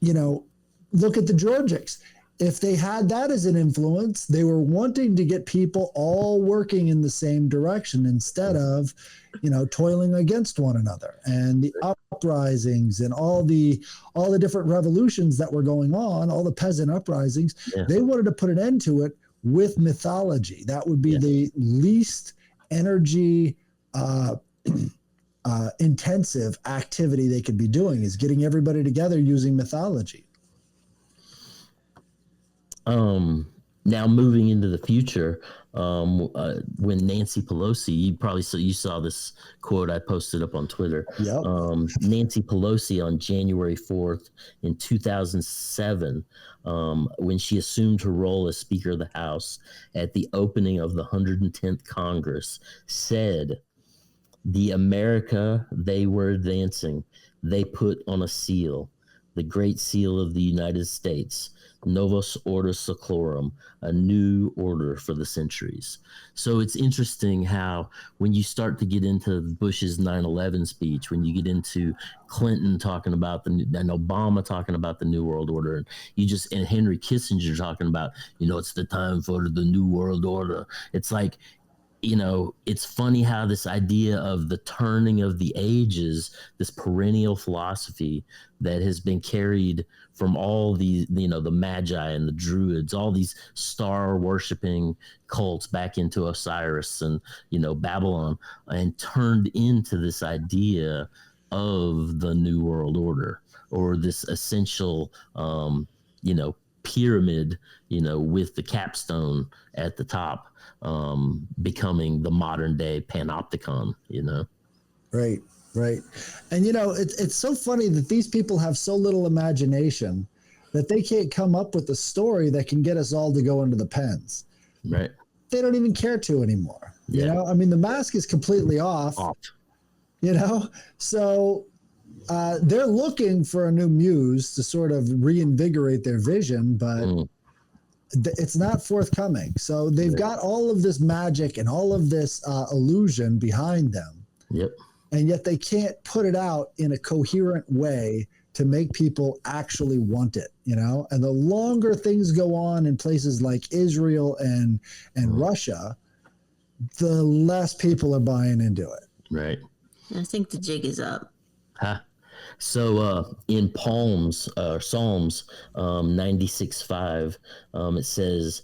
you know, look at the Georgics. If they had that as an influence, they were wanting to get people all working in the same direction instead of, you know, toiling against one another. And the uprisings and all the different revolutions that were going on, all the peasant uprisings, they wanted to put an end to it with mythology. That would be the least energy intensive activity they could be doing, is getting everybody together using mythology. Now moving into the future, when Nancy Pelosi, you saw this quote I posted up on Twitter. Yep. Nancy Pelosi on January 4th in 2007, when she assumed her role as Speaker of the House at the opening of the 110th Congress, said, "The America they were advancing, they put on a seal, the Great Seal of the United States, Novus Ordo Seclorum, a new order for the centuries." So it's interesting how when you start to get into Bush's 9/11 speech, when you get into Clinton talking about and Obama talking about the New World Order, and Henry Kissinger talking about, you know, it's the time for the New World Order. It's like, you know, it's funny how this idea of the turning of the ages, this perennial philosophy that has been carried from all these, you know, the Magi and the Druids, all these star worshiping cults back into Osiris and, you know, Babylon, and turned into this idea of the New World Order, or this essential, you know, pyramid, you know, with the capstone at the top, becoming the modern day panopticon, you know? Right. And, you know, it's so funny that these people have so little imagination that they can't come up with a story that can get us all to go into the pens. Right. They don't even care to anymore. Yeah. You know, I mean, the mask is completely off. You know, so they're looking for a new muse to sort of reinvigorate their vision, but it's not forthcoming. So they've got all of this magic and all of this illusion behind them. Yep. And yet they can't put it out in a coherent way to make people actually want it, you know? And the longer things go on in places like Israel and Russia, the less people are buying into it. Right. I think the jig is up. Huh. So in Psalms 96:5, it says,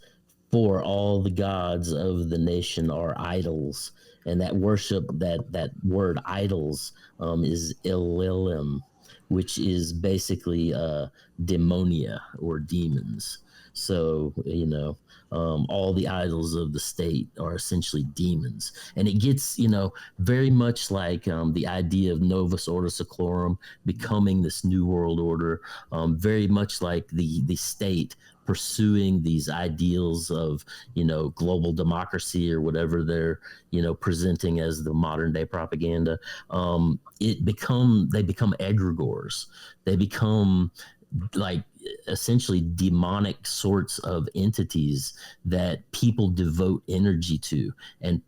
"For all the gods of the nation are idols." And that worship, that word idols, is Elohim, which is basically demonia or demons. So, you know, all the idols of the state are essentially demons. And it gets, you know, very much like the idea of Novus Ordo Seclorum becoming this new world order, very much like the state pursuing these ideals of, you know, global democracy or whatever they're, you know, presenting as the modern day propaganda. They become egregores. They become like essentially demonic sorts of entities that people devote energy to and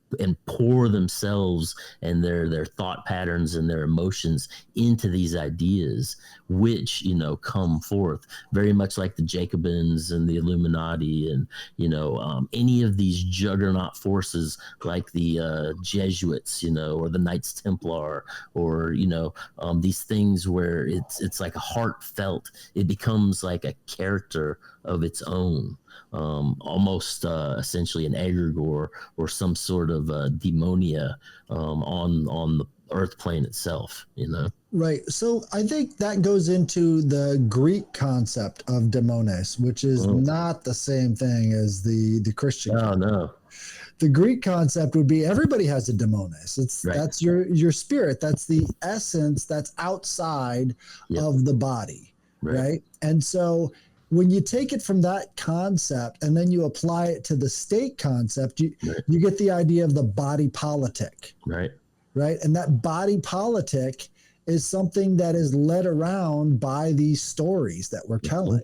pour themselves and their thought patterns and their emotions into these ideas, which, you know, come forth very much like the Jacobins and the Illuminati and, you know, any of these juggernaut forces like the Jesuits, you know, or the Knights Templar, or, you know, these things where it's like a heartfelt, it becomes like like a character of its own, almost essentially an egregore or some sort of demonia on the earth plane itself, you know? Right. So I think that goes into the Greek concept of daemones, which is not the same thing as the Christian. Oh, no. The Greek concept would be everybody has a daemones. That's your spirit. That's the essence that's outside of the body, right? And so when you take it from that concept and then you apply it to the state concept, you get the idea of the body politic, right? And that body politic is something that is led around by these stories that we're telling.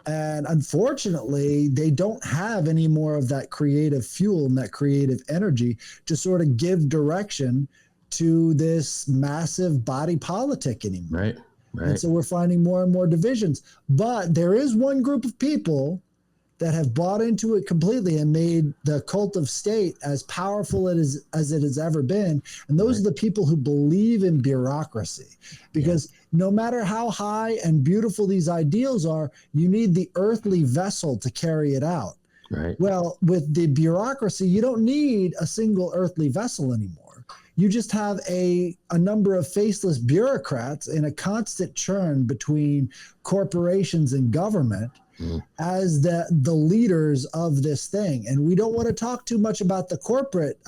And unfortunately, they don't have any more of that creative fuel and that creative energy to sort of give direction to this massive body politic anymore. And so we're finding more and more divisions. But there is one group of people that have bought into it completely and made the cult of state as powerful as it has ever been. And those are the people who believe in bureaucracy, because no matter how high and beautiful these ideals are, you need the earthly vessel to carry it out. Well, with the bureaucracy, you don't need a single earthly vessel anymore. You just have a number of faceless bureaucrats in a constant churn between corporations and government as the leaders of this thing. And we don't want to talk too much about the corporate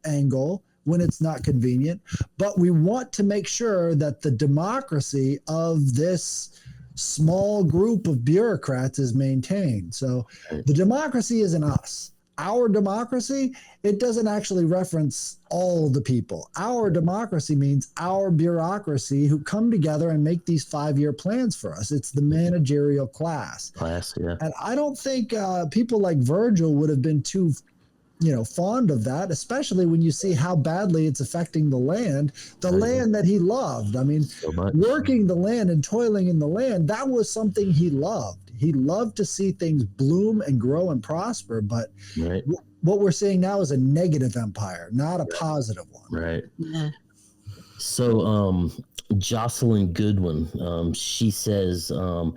angle when it's not convenient, but we want to make sure that the democracy of this small group of bureaucrats is maintained. So the democracy isn't us. Our democracy, it doesn't actually reference all the people. Our democracy means our bureaucracy who come together and make these 5-year plans for us. It's the managerial class. And I don't think people like Virgil would have been too fond of that, especially when you see how badly it's affecting the land that he loved. I mean, working the land and toiling in the land, that was something he loved. He loved to see things bloom and grow and prosper. But what we're seeing now is a negative empire, not a positive one. So, Jocelyn Goodwin, she says an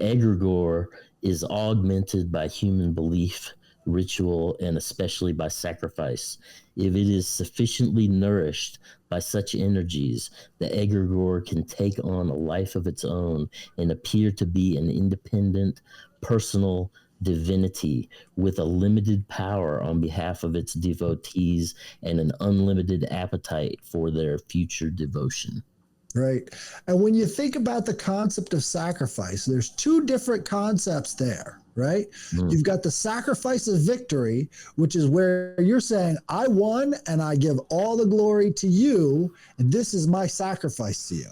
egregore is augmented by human belief, ritual, and especially by sacrifice. If it is sufficiently nourished by such energies, the egregore can take on a life of its own and appear to be an independent, personal divinity with a limited power on behalf of its devotees and an unlimited appetite for their future devotion. Right. And when you think about the concept of sacrifice, there's two different concepts there, right? You've got the sacrifice of victory, which is where you're saying, I won and I give all the glory to you, and this is my sacrifice to you.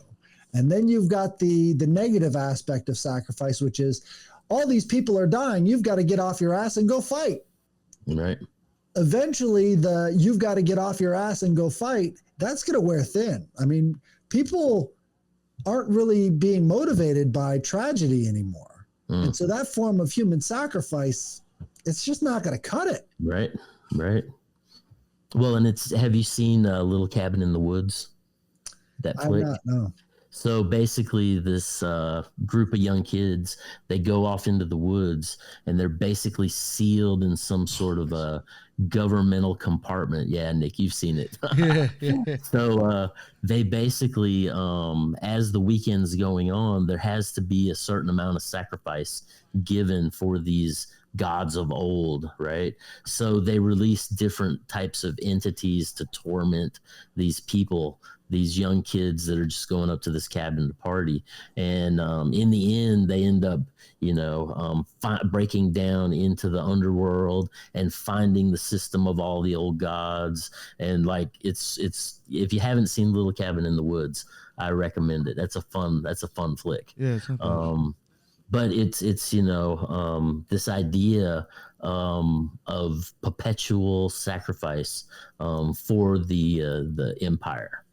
And then you've got the negative aspect of sacrifice, which is all these people are dying. You've got to get off your ass and go fight. Eventually, you've got to get off your ass and go fight, that's going to wear thin. I mean, people aren't really being motivated by tragedy anymore. And so that form of human sacrifice, it's just not going to cut it. Right. Well, and have you seen Little Cabin in the Woods? That flick? No. So basically this group of young kids, they go off into the woods and they're basically sealed in some sort of a governmental compartment. Yeah, Nick, you've seen it. So they basically, as the weekend's going on, there has to be a certain amount of sacrifice given for these gods of old, right? So they release different types of entities to torment these people, these young kids that are just going up to this cabin to party. And in the end, they end up, breaking down into the underworld and finding the system of all the old gods. And it's if you haven't seen Little Cabin in the Woods, I recommend it. That's a fun flick. Yeah. But it's this idea of perpetual sacrifice for the empire,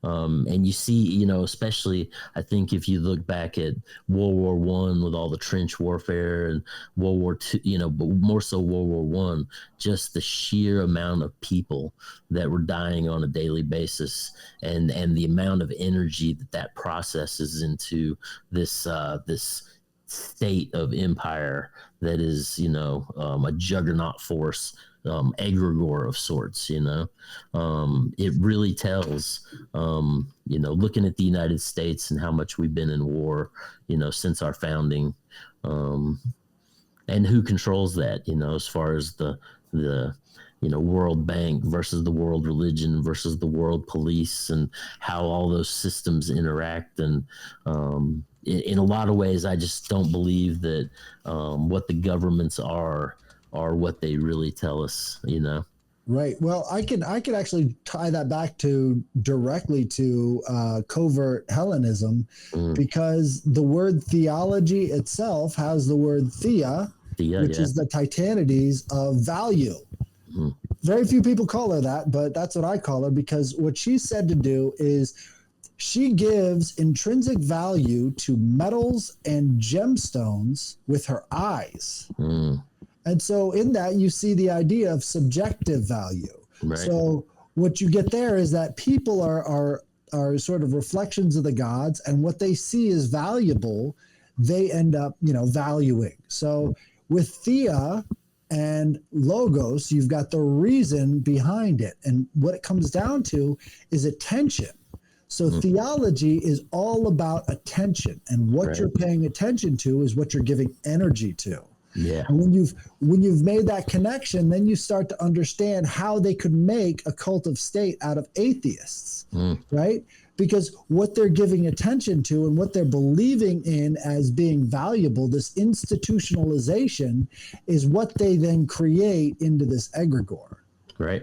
And you see, you know, especially I think if you look back at World War One with all the trench warfare and World War Two, you know, but more so World War One, just the sheer amount of people that were dying on a daily basis, and the amount of energy that processes into this this state of empire that is, you know, a juggernaut force, egregore of sorts, you know. It really tells, you know, looking at the United States and how much we've been in war, you know, since our founding, and who controls that, you know, as far as the you know, World Bank versus the world religion versus the world police, and how all those systems interact. And in a lot of ways, I just don't believe that what the governments are what they really tell us, you know. Right. Well, I could actually tie that back to directly to covert Hellenism, because the word theology itself has the word thea, which is the Titanides of value. Very few people call her that, but that's what I call her, because what she's said to do is she gives intrinsic value to metals and gemstones with her eyes. And so in that, you see the idea of subjective value. Right. So what you get there is that people are sort of reflections of the gods, and what they see as valuable, they end up, you know, valuing. So with Thea and Logos, you've got the reason behind it. And what it comes down to is attention. So theology is all about attention, and what you're paying attention to is what you're giving energy to. Yeah. And when you've made that connection, then you start to understand how they could make a cult of state out of atheists, right? Because what they're giving attention to and what they're believing in as being valuable, this institutionalization, is what they then create into this egregore. Right.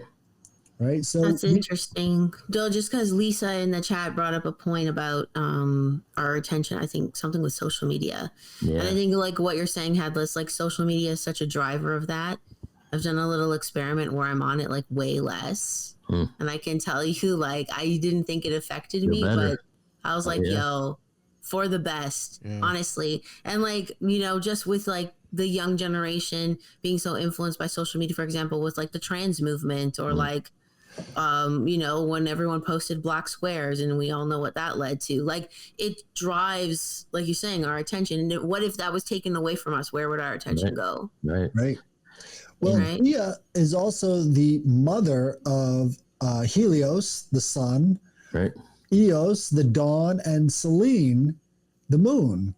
Right. So that's interesting. Just because Lisa in the chat brought up a point about our attention, I think something with social media. Yeah. And I think like what you're saying, Headless, like social media is such a driver of that. I've done a little experiment where I'm on it like way less. And I can tell you, like, I didn't think it affected me, but I was like, yo, for the best, honestly. And like, you know, just with like the young generation being so influenced by social media, for example, with like the trans movement, or like, you know, when everyone posted black squares, and we all know what that led to. Like, it drives, like you're saying, our attention. And what if that was taken away from us? Where would our attention go? Right. Well, Thea is also the mother of Helios, the sun, Eos, the dawn, and Selene, the moon.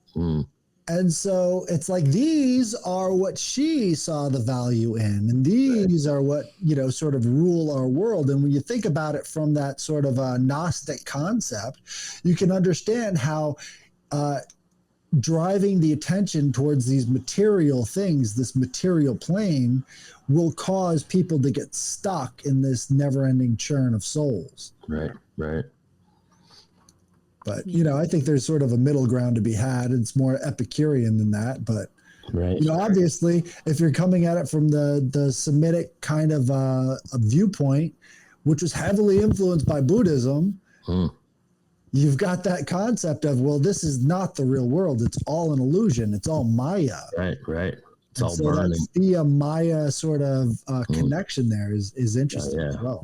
And so it's like, these are what she saw the value in, and these are what, you know, sort of rule our world. And when you think about it from that sort of Gnostic concept, you can understand how driving the attention towards these material things, this material plane, will cause people to get stuck in this never-ending churn of souls. Right. But, you know, I think there's sort of a middle ground to be had. It's more Epicurean than that. But, you know, obviously, if you're coming at it from the Semitic kind of a viewpoint, which was heavily influenced by Buddhism, you've got that concept of, well, this is not the real world. It's all an illusion. It's all Maya. Right. It's all burning. That's the Maya sort of connection there is interesting as well.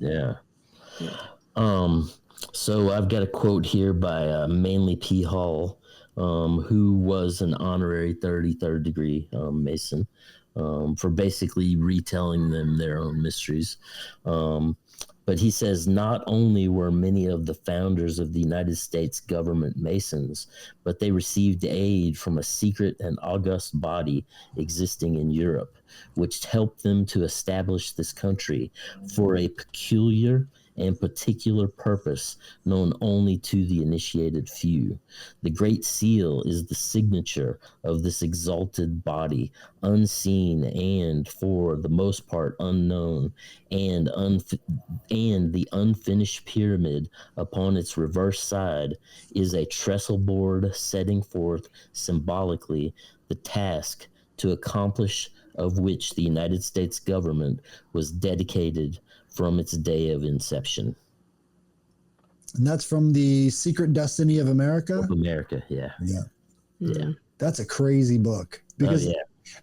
So I've got a quote here by Manly P. Hall, who was an honorary 33rd degree Mason, for basically retelling them their own mysteries. But he says, not only were many of the founders of the United States government Masons, but they received aid from a secret and august body existing in Europe, which helped them to establish this country for a peculiar and particular purpose known only to the initiated few. The Great Seal is the signature of this exalted body, unseen and, for the most part, unknown, and the unfinished pyramid upon its reverse side is a trestle board setting forth symbolically the task to accomplish of which the United States government was dedicated from its day of inception. And that's from the Secret Destiny of America. Of America, yeah. Yeah. That's a crazy book because yeah.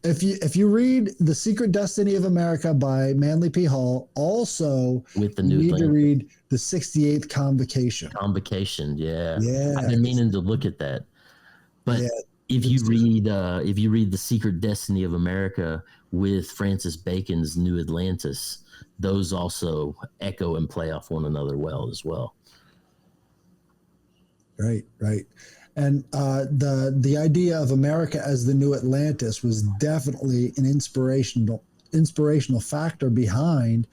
if you read The Secret Destiny of America by Manly P. Hall, also With the you New need to Atlantis. read The 68th Convocation. Convocation, yeah. Yeah. I've been meaning to look at that. But Yeah, if you read The Secret Destiny of America with Francis Bacon's New Atlantis, those also echo and play off one another well as well. Right. And the idea of America as the new Atlantis was definitely an inspirational factor behind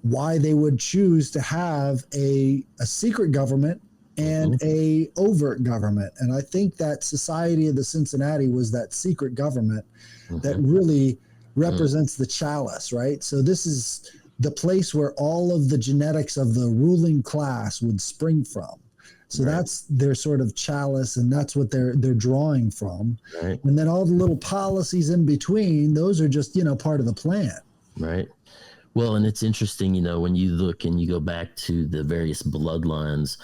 why they would choose to have a secret government and a overt government. And I think that Society of the Cincinnati was that secret government that really represents the chalice, right? So this is the place where all of the genetics of the ruling class would spring from. So that's their sort of chalice, and that's what they're drawing from. Right. And then all the little policies in between, those are just, part of the plan. Right. Well, and it's interesting, when you look and you go back to the various bloodlines,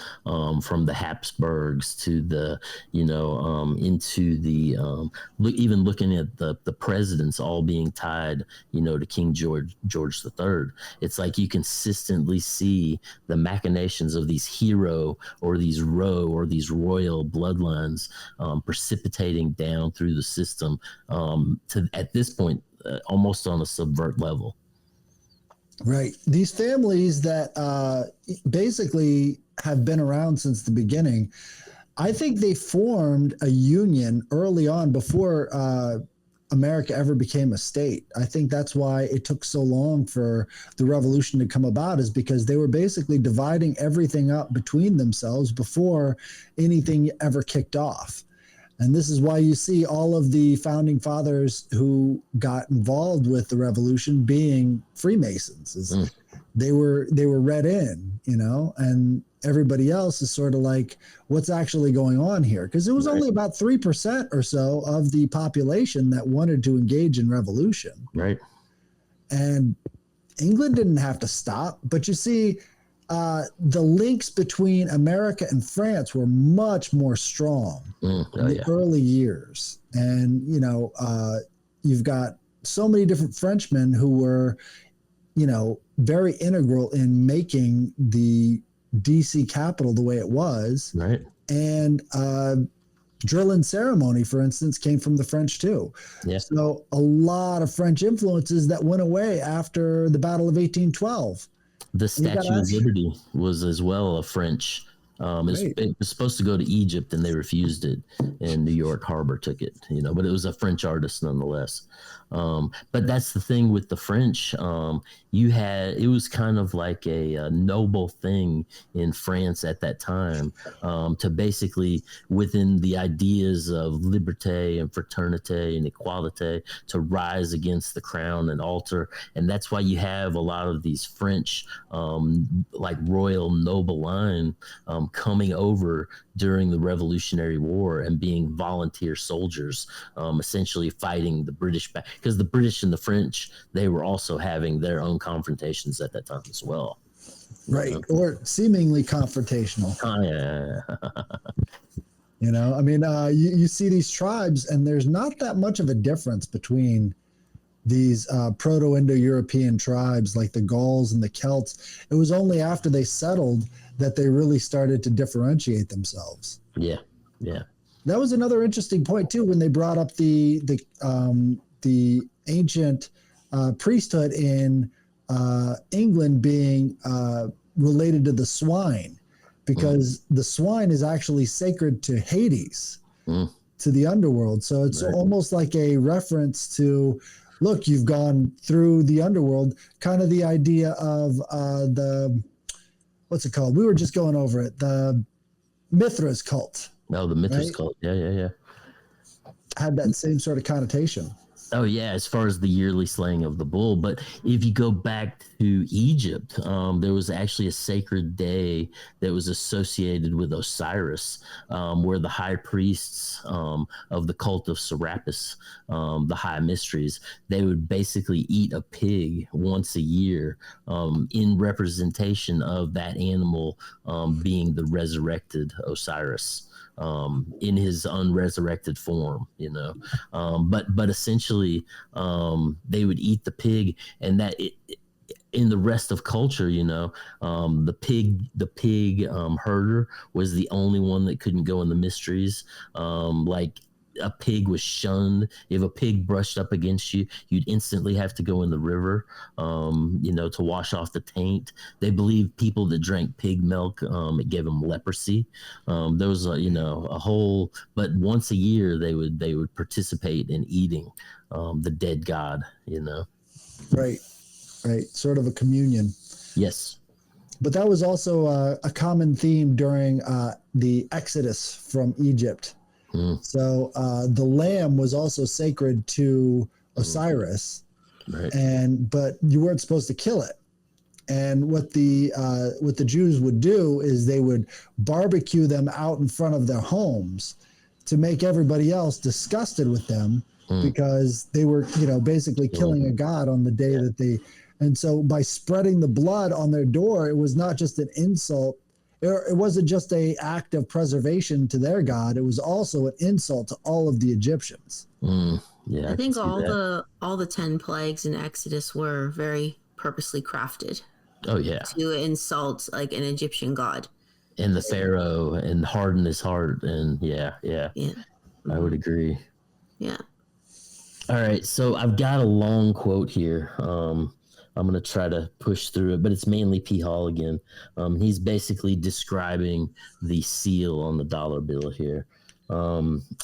from the Habsburgs to the, into the, even looking at the presidents all being tied, to King George III. It's like you consistently see the machinations of these hero or these royal bloodlines precipitating down through the system to, at this point, almost on a subvert level. Right. These families that basically have been around since the beginning, I think they formed a union early on before America ever became a state. I think that's why it took so long for the revolution to come about, is because they were basically dividing everything up between themselves before anything ever kicked off. And this is why you see all of the founding fathers who got involved with the revolution being Freemasons. They were read in, and everybody else is sort of like, what's actually going on here? Because it was only about 3% or so of the population that wanted to engage in revolution. Right. And England didn't have to stop. But you see, the links between America and France were much more strong in the early years. And, you've got so many different Frenchmen who were, very integral in making the DC capital the way it was. Right. And drill and ceremony, for instance, came from the French too. Yeah. So a lot of French influences that went away after the Battle of 1812. The Statue of Liberty was as well a French. It was supposed to go to Egypt, and they refused it, and New York Harbor took it. But it was a French artist nonetheless. But that's the thing with the French. It was kind of like a noble thing in France at that time, to basically, within the ideas of liberté and fraternité and equality, to rise against the crown and altar. And that's why you have a lot of these French, like royal noble line, coming over during the Revolutionary War and being volunteer soldiers, essentially fighting the British back. Because the British and the French, they were also having their own confrontations at that time as well. Right. Or seemingly confrontational. You see these tribes, and there's not that much of a difference between these Proto-Indo-European tribes like the Gauls and the Celts. It was only after they settled that they really started to differentiate themselves. Yeah. That was another interesting point too, when they brought up the ancient priesthood in England being related to the swine, because the swine is actually sacred to Hades, to the underworld. So it's almost like a reference to, look, you've gone through the underworld, kind of the idea of what's it called? We were just going over it. The Mithras cult. Oh, the Mithras cult. Yeah. Had that same sort of connotation. Oh yeah, as far as the yearly slaying of the bull. But if you go back to Egypt, there was actually a sacred day that was associated with Osiris, where the high priests of the cult of Serapis, the high mysteries, they would basically eat a pig once a year in representation of that animal being the resurrected Osiris. In his unresurrected form, but essentially they would eat the pig, and in the rest of culture, the pig herder was the only one that couldn't go in the mysteries. Like a pig was shunned. If a pig brushed up against you, you'd instantly have to go in the river, to wash off the taint. They believed people that drank pig milk, it gave them leprosy. There was a whole, but once a year they would participate in eating the dead god. Right. Sort of a communion. Yes. But that was also a common theme during the Exodus from Egypt. So the lamb was also sacred to Osiris, right. but you weren't supposed to kill it. And what the Jews would do is they would barbecue them out in front of their homes to make everybody else disgusted with them because they were, basically killing a god on the day that they. And so by spreading the blood on their door, it was not just an insult. It wasn't just an act of preservation to their god. It was also an insult to all of the Egyptians. Yeah, I think all the 10 plagues in Exodus were very purposely crafted. Oh yeah, to insult like an Egyptian god. And the Pharaoh and harden his heart, and yeah. I would agree. Yeah. All right, so I've got a long quote here. I'm going to try to push through it, but it's mainly P. Hall again. He's basically describing the seal on the dollar bill here.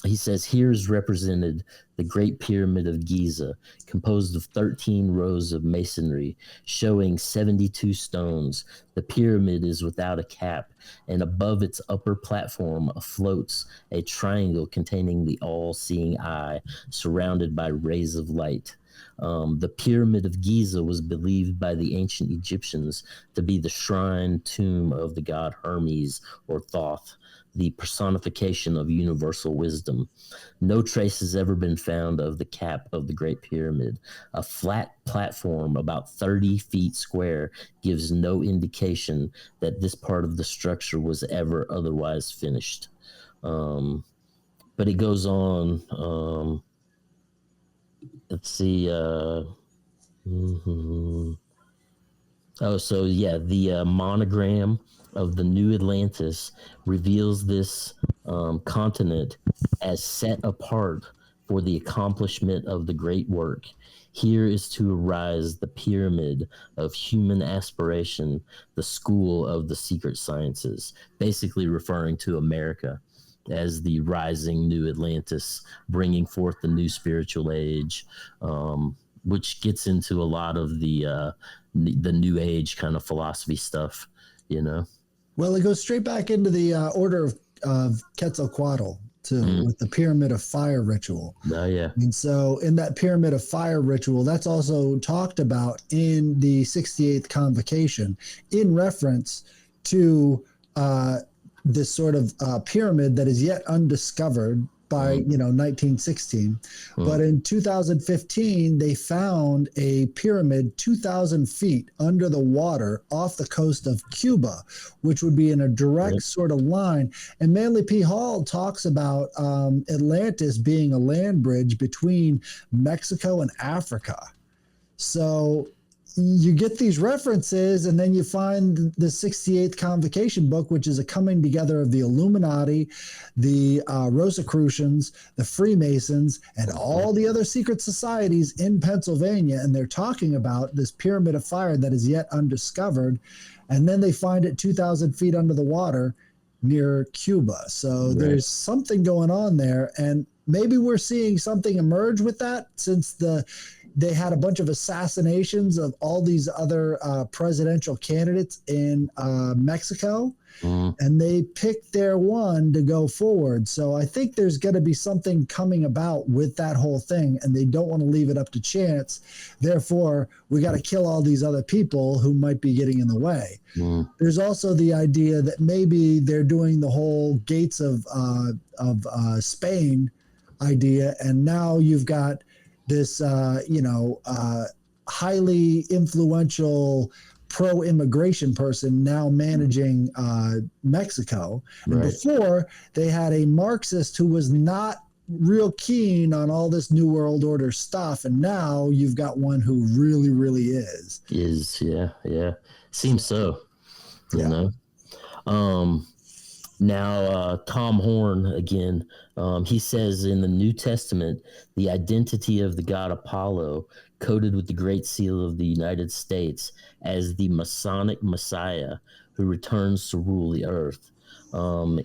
He says, "Here's represented the Great Pyramid of Giza, composed of 13 rows of masonry, showing 72 stones. The pyramid is without a cap, and above its upper platform floats a triangle containing the all-seeing eye, surrounded by rays of light. The Pyramid of Giza was believed by the ancient Egyptians to be the shrine tomb of the god Hermes or Thoth, the personification of universal wisdom. No trace has ever been found of the cap of the Great Pyramid. A flat platform about 30 feet square gives no indication that this part of the structure was ever otherwise finished." But it goes on. Let's see. The monogram of the New Atlantis reveals this continent as set apart for the accomplishment of the great work. Here is to arise the pyramid of human aspiration, the school of the secret sciences, basically referring to America as the rising New Atlantis, bringing forth the new spiritual age, which gets into a lot of the New Age kind of philosophy stuff, Well, it goes straight back into the order of Quetzalcoatl too, with the Pyramid of Fire ritual. Oh yeah. And so in that Pyramid of Fire ritual, that's also talked about in the 68th Convocation in reference to this sort of pyramid that is yet undiscovered by 1916. But in 2015 they found a pyramid 2,000 feet under the water off the coast of Cuba, which would be in a direct sort of line. And Manly P. Hall talks about Atlantis being a land bridge between Mexico and Africa. So you get these references, and then you find the 68th Convocation book, which is a coming together of the Illuminati, the Rosicrucians, the Freemasons, and all the other secret societies in Pennsylvania. And they're talking about this Pyramid of Fire that is yet undiscovered. And then they find it 2,000 feet under the water near Cuba. So there's something going on there. And maybe we're seeing something emerge with that, since the they had a bunch of assassinations of all these other presidential candidates in Mexico, and they picked their one to go forward. So I think there's going to be something coming about with that whole thing, and they don't want to leave it up to chance. Therefore, we got to kill all these other people who might be getting in the way. There's also the idea that maybe they're doing the whole gates of Spain idea, and now you've got this highly influential pro-immigration person now managing Mexico. And before, they had a Marxist who was not real keen on all this New World Order stuff, and now you've got one who really, really is. Yeah. Seems so, you know. Now, Tom Horn, again, he says in the New Testament, the identity of the god Apollo, coded with the Great Seal of the United States as the Masonic Messiah who returns to rule the earth,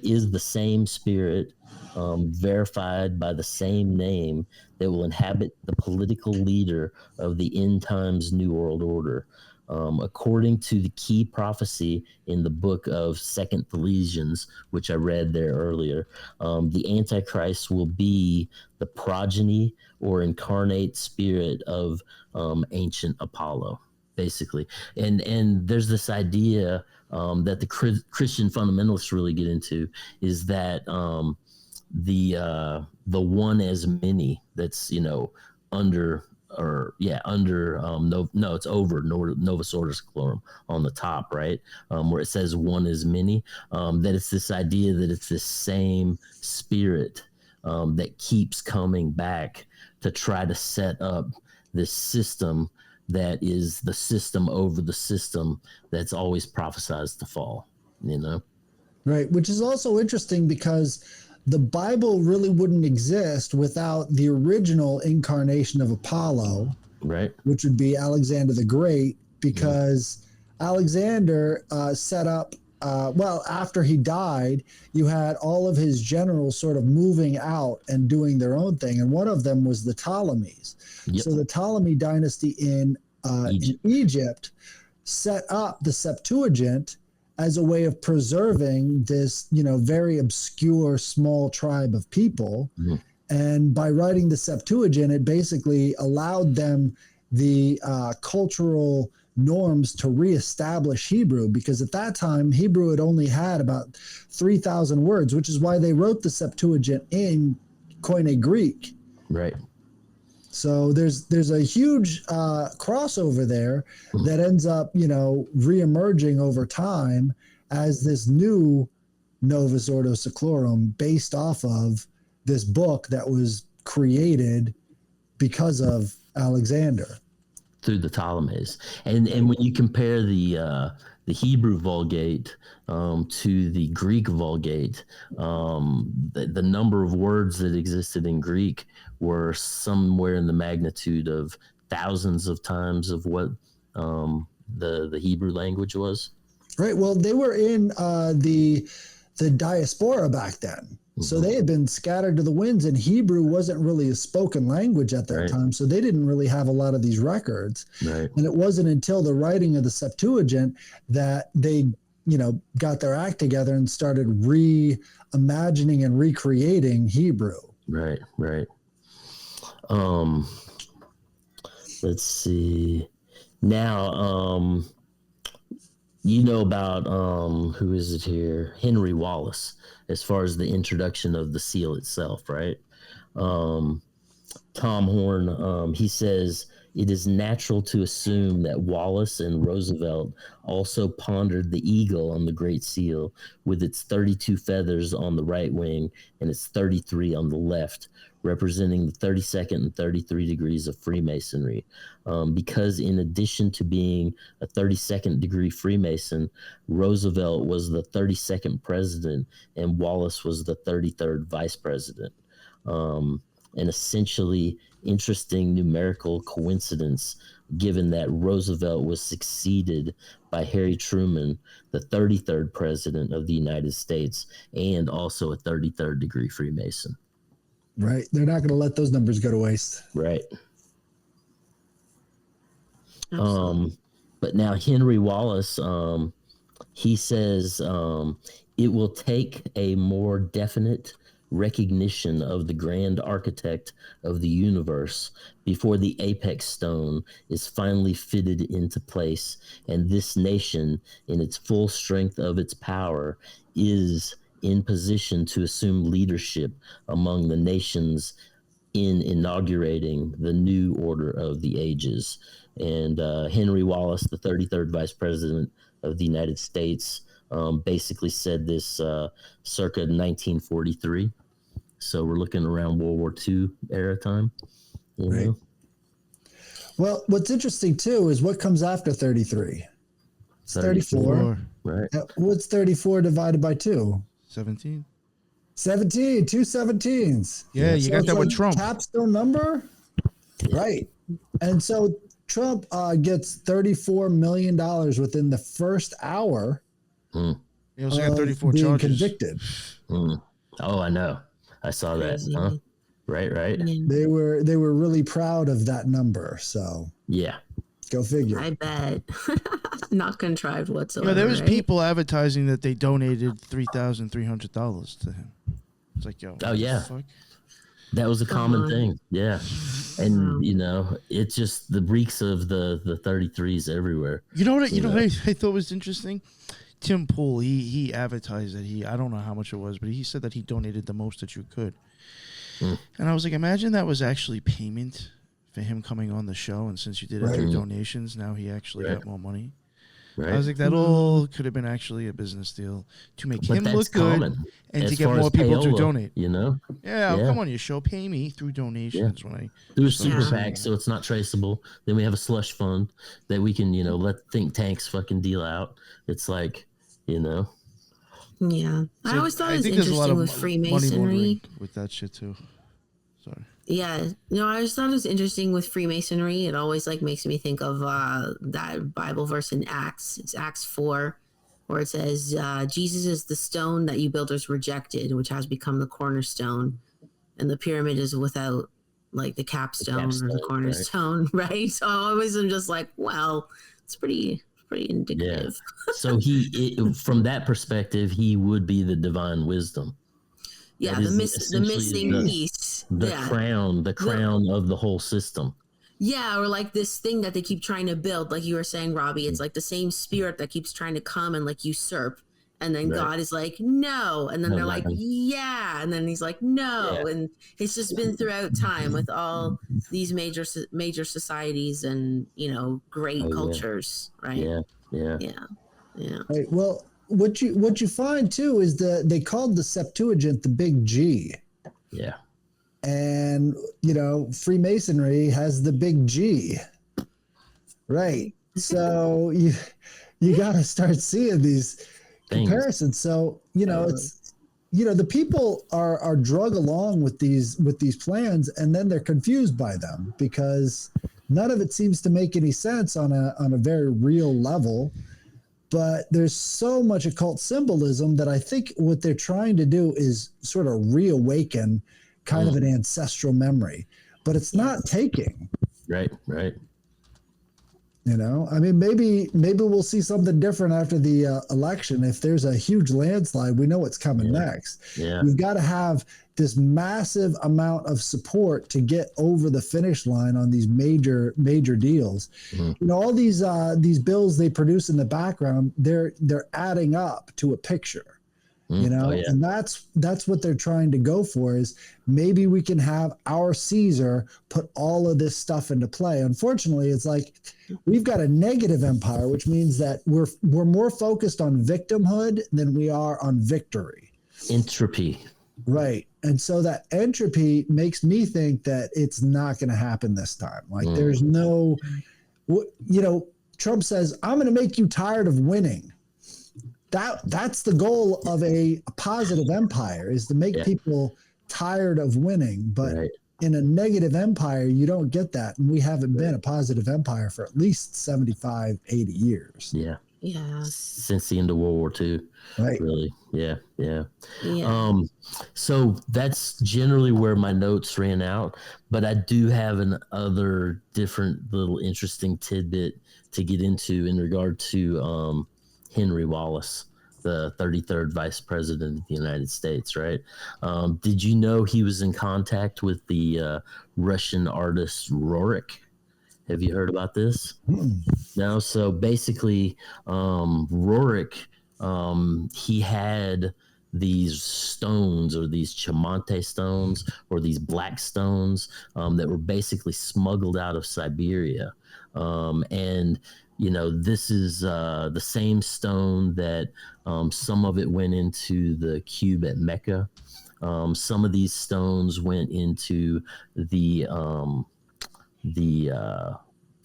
is the same spirit, verified by the same name, that will inhabit the political leader of the end times New World Order. According to the key prophecy in the book of Second Thessalonians, which I read there earlier, the Antichrist will be the progeny or incarnate spirit of ancient Apollo, basically. And there's this idea that the Christian fundamentalists really get into, is that the one as many that's, under it's over Novus Ordo Seclorum on the top, right? Where it says one is many, that it's this idea that it's this same spirit that keeps coming back to try to set up this system that is the system over the system that's always prophesized to fall, Right, which is also interesting because the Bible really wouldn't exist without the original incarnation of Apollo, right? Which would be Alexander the Great, because Alexander set up, after he died, you had all of his generals sort of moving out and doing their own thing. And one of them was the Ptolemies. Yep. So the Ptolemy dynasty in Egypt set up the Septuagint as a way of preserving this, very obscure small tribe of people. And by writing the Septuagint, it basically allowed them the cultural norms to reestablish Hebrew, because at that time, Hebrew had only had about 3,000 words, which is why they wrote the Septuagint in Koine Greek. Right. So there's a huge crossover there that ends up, reemerging over time as this new Novus Ordo Seclorum based off of this book that was created because of Alexander. Through the Ptolemies. And when you compare the Hebrew Vulgate to the Greek Vulgate, the number of words that existed in Greek were somewhere in the magnitude of thousands of times of what the Hebrew language was. Right. Well, they were in the diaspora back then. So they had been scattered to the winds, and Hebrew wasn't really a spoken language at that time. So they didn't really have a lot of these records. Right. And it wasn't until the writing of the Septuagint that they, got their act together and started reimagining and recreating Hebrew. Right. Let's see. Now, about who is it here? Henry Wallace, as far as the introduction of the seal itself, right? Tom Horn, he says, it is natural to assume that Wallace and Roosevelt also pondered the eagle on the Great Seal, with its 32 feathers on the right wing and its 33 on the left, representing the 32nd and 33 degrees of Freemasonry. Because in addition to being a 32nd degree Freemason, Roosevelt was the 32nd president and Wallace was the 33rd vice president. An essentially interesting numerical coincidence, given that Roosevelt was succeeded by Harry Truman, the 33rd president of the United States, and also a 33rd degree Freemason. Right. They're not going to let those numbers go to waste. Right. Absolutely. But now Henry Wallace, he says it will take a more definite recognition of the grand architect of the universe before the apex stone is finally fitted into place, and this nation, in its full strength of its power, is in position to assume leadership among the nations in inaugurating the new order of the ages. And Henry Wallace, the 33rd Vice President of the United States, basically said this circa 1943. So we're looking around World War II era time. You know? Well, what's interesting too is what comes after 33. It's 34. Right. What's 34 divided by 2? 17. 17. 2 17s. Yeah, you So got it's that with like Trump. capstone number? Right. And so Trump gets $34 million within the first hour. He also got 34 being charges. convicted. Oh, I know. I saw Crazy. that. Huh? Right. Yeah. They were really proud of that number. So Yeah. go figure. I bet. Not contrived whatsoever. There was right? people advertising that they donated $3,300 to him. It's like, yo. Oh, what the yeah. fuck? That was a common thing. Yeah. And, it's just the reeks of the 33s everywhere. You know what? I thought was interesting. Tim Pool, he advertised that I don't know how much it was, but he said that he donated the most that you could. And I was like, imagine that was actually payment for him coming on the show, and since you did it through donations, now he actually got more money. Right. I was like, that all could have been actually a business deal to make But him that's look good common. and As to get far more as people to payola, donate. Yeah. Come on your show, pay me through donations when I Do a super Yeah. PAC so it's not traceable. Then we have a slush fund that we can, let think tanks fucking deal out. It's like, Yeah. I So always thought it was think there's a lot interesting of with money Freemasonry. laundering with that shit too. Sorry. Yeah. No, I just thought it was interesting with Freemasonry. It always makes me think of that Bible verse in Acts. It's Acts 4, where it says, Jesus is the stone that you builders rejected, which has become the cornerstone. And the pyramid is without the capstone or the cornerstone, right? So I always am just like, wow, it's pretty indicative. Yeah. So from that perspective, he would be the divine wisdom. Yeah, That the is missing essentially piece. The crown of the whole system. Yeah, or this thing that they keep trying to build, like you were saying, Robbie. It's the same spirit that keeps trying to come and usurp, and then God is like, no, and then they're like, yeah, and then he's like, no, and it's just been throughout time with all these major societies and great cultures, right? Yeah. Right. Well, what you find too is they called the Septuagint the Big G. Yeah. And Freemasonry has the Big G. Right. So you got to start seeing these comparisons. So it's the people are drug along with these plans, and then they're confused by them because none of it seems to make any sense on a very real level. But there's so much occult symbolism that I think what they're trying to do is sort of reawaken kind of an ancestral memory, but it's not taking. Right. I mean, maybe we'll see something different after the election. If there's a huge landslide, we know what's coming next. Yeah. You've got to have this massive amount of support to get over the finish line on these major deals. All these bills they produce in the background, they're adding up to a picture. And that's what they're trying to go for, is maybe we can have our Caesar put all of this stuff into play. Unfortunately, it's like we've got a negative empire, which means that we're more focused on victimhood than we are on victory. Entropy. Right. And so that entropy makes me think that it's not going to happen this time. There's no, Trump says, I'm going to make you tired of winning. That's the goal of a positive empire, is to make people tired of winning. But in a negative empire, you don't get that. And we haven't been a positive empire for at least 75, 80 years. Yeah. Yeah. since the end of World War II. Right. Really, yeah. Yeah. So that's generally where my notes ran out, but I do have an other different little interesting tidbit to get into in regard to Henry Wallace, the 33rd Vice President of the United States. Right? Did you know he was in contact with the Russian artist Rorik? Have you heard about this? No. So basically, Rorik, he had these stones, or these Chamante stones, or these black stones, that were basically smuggled out of Siberia. And this is the same stone that some of it went into the cube at Mecca. Some of these stones went into the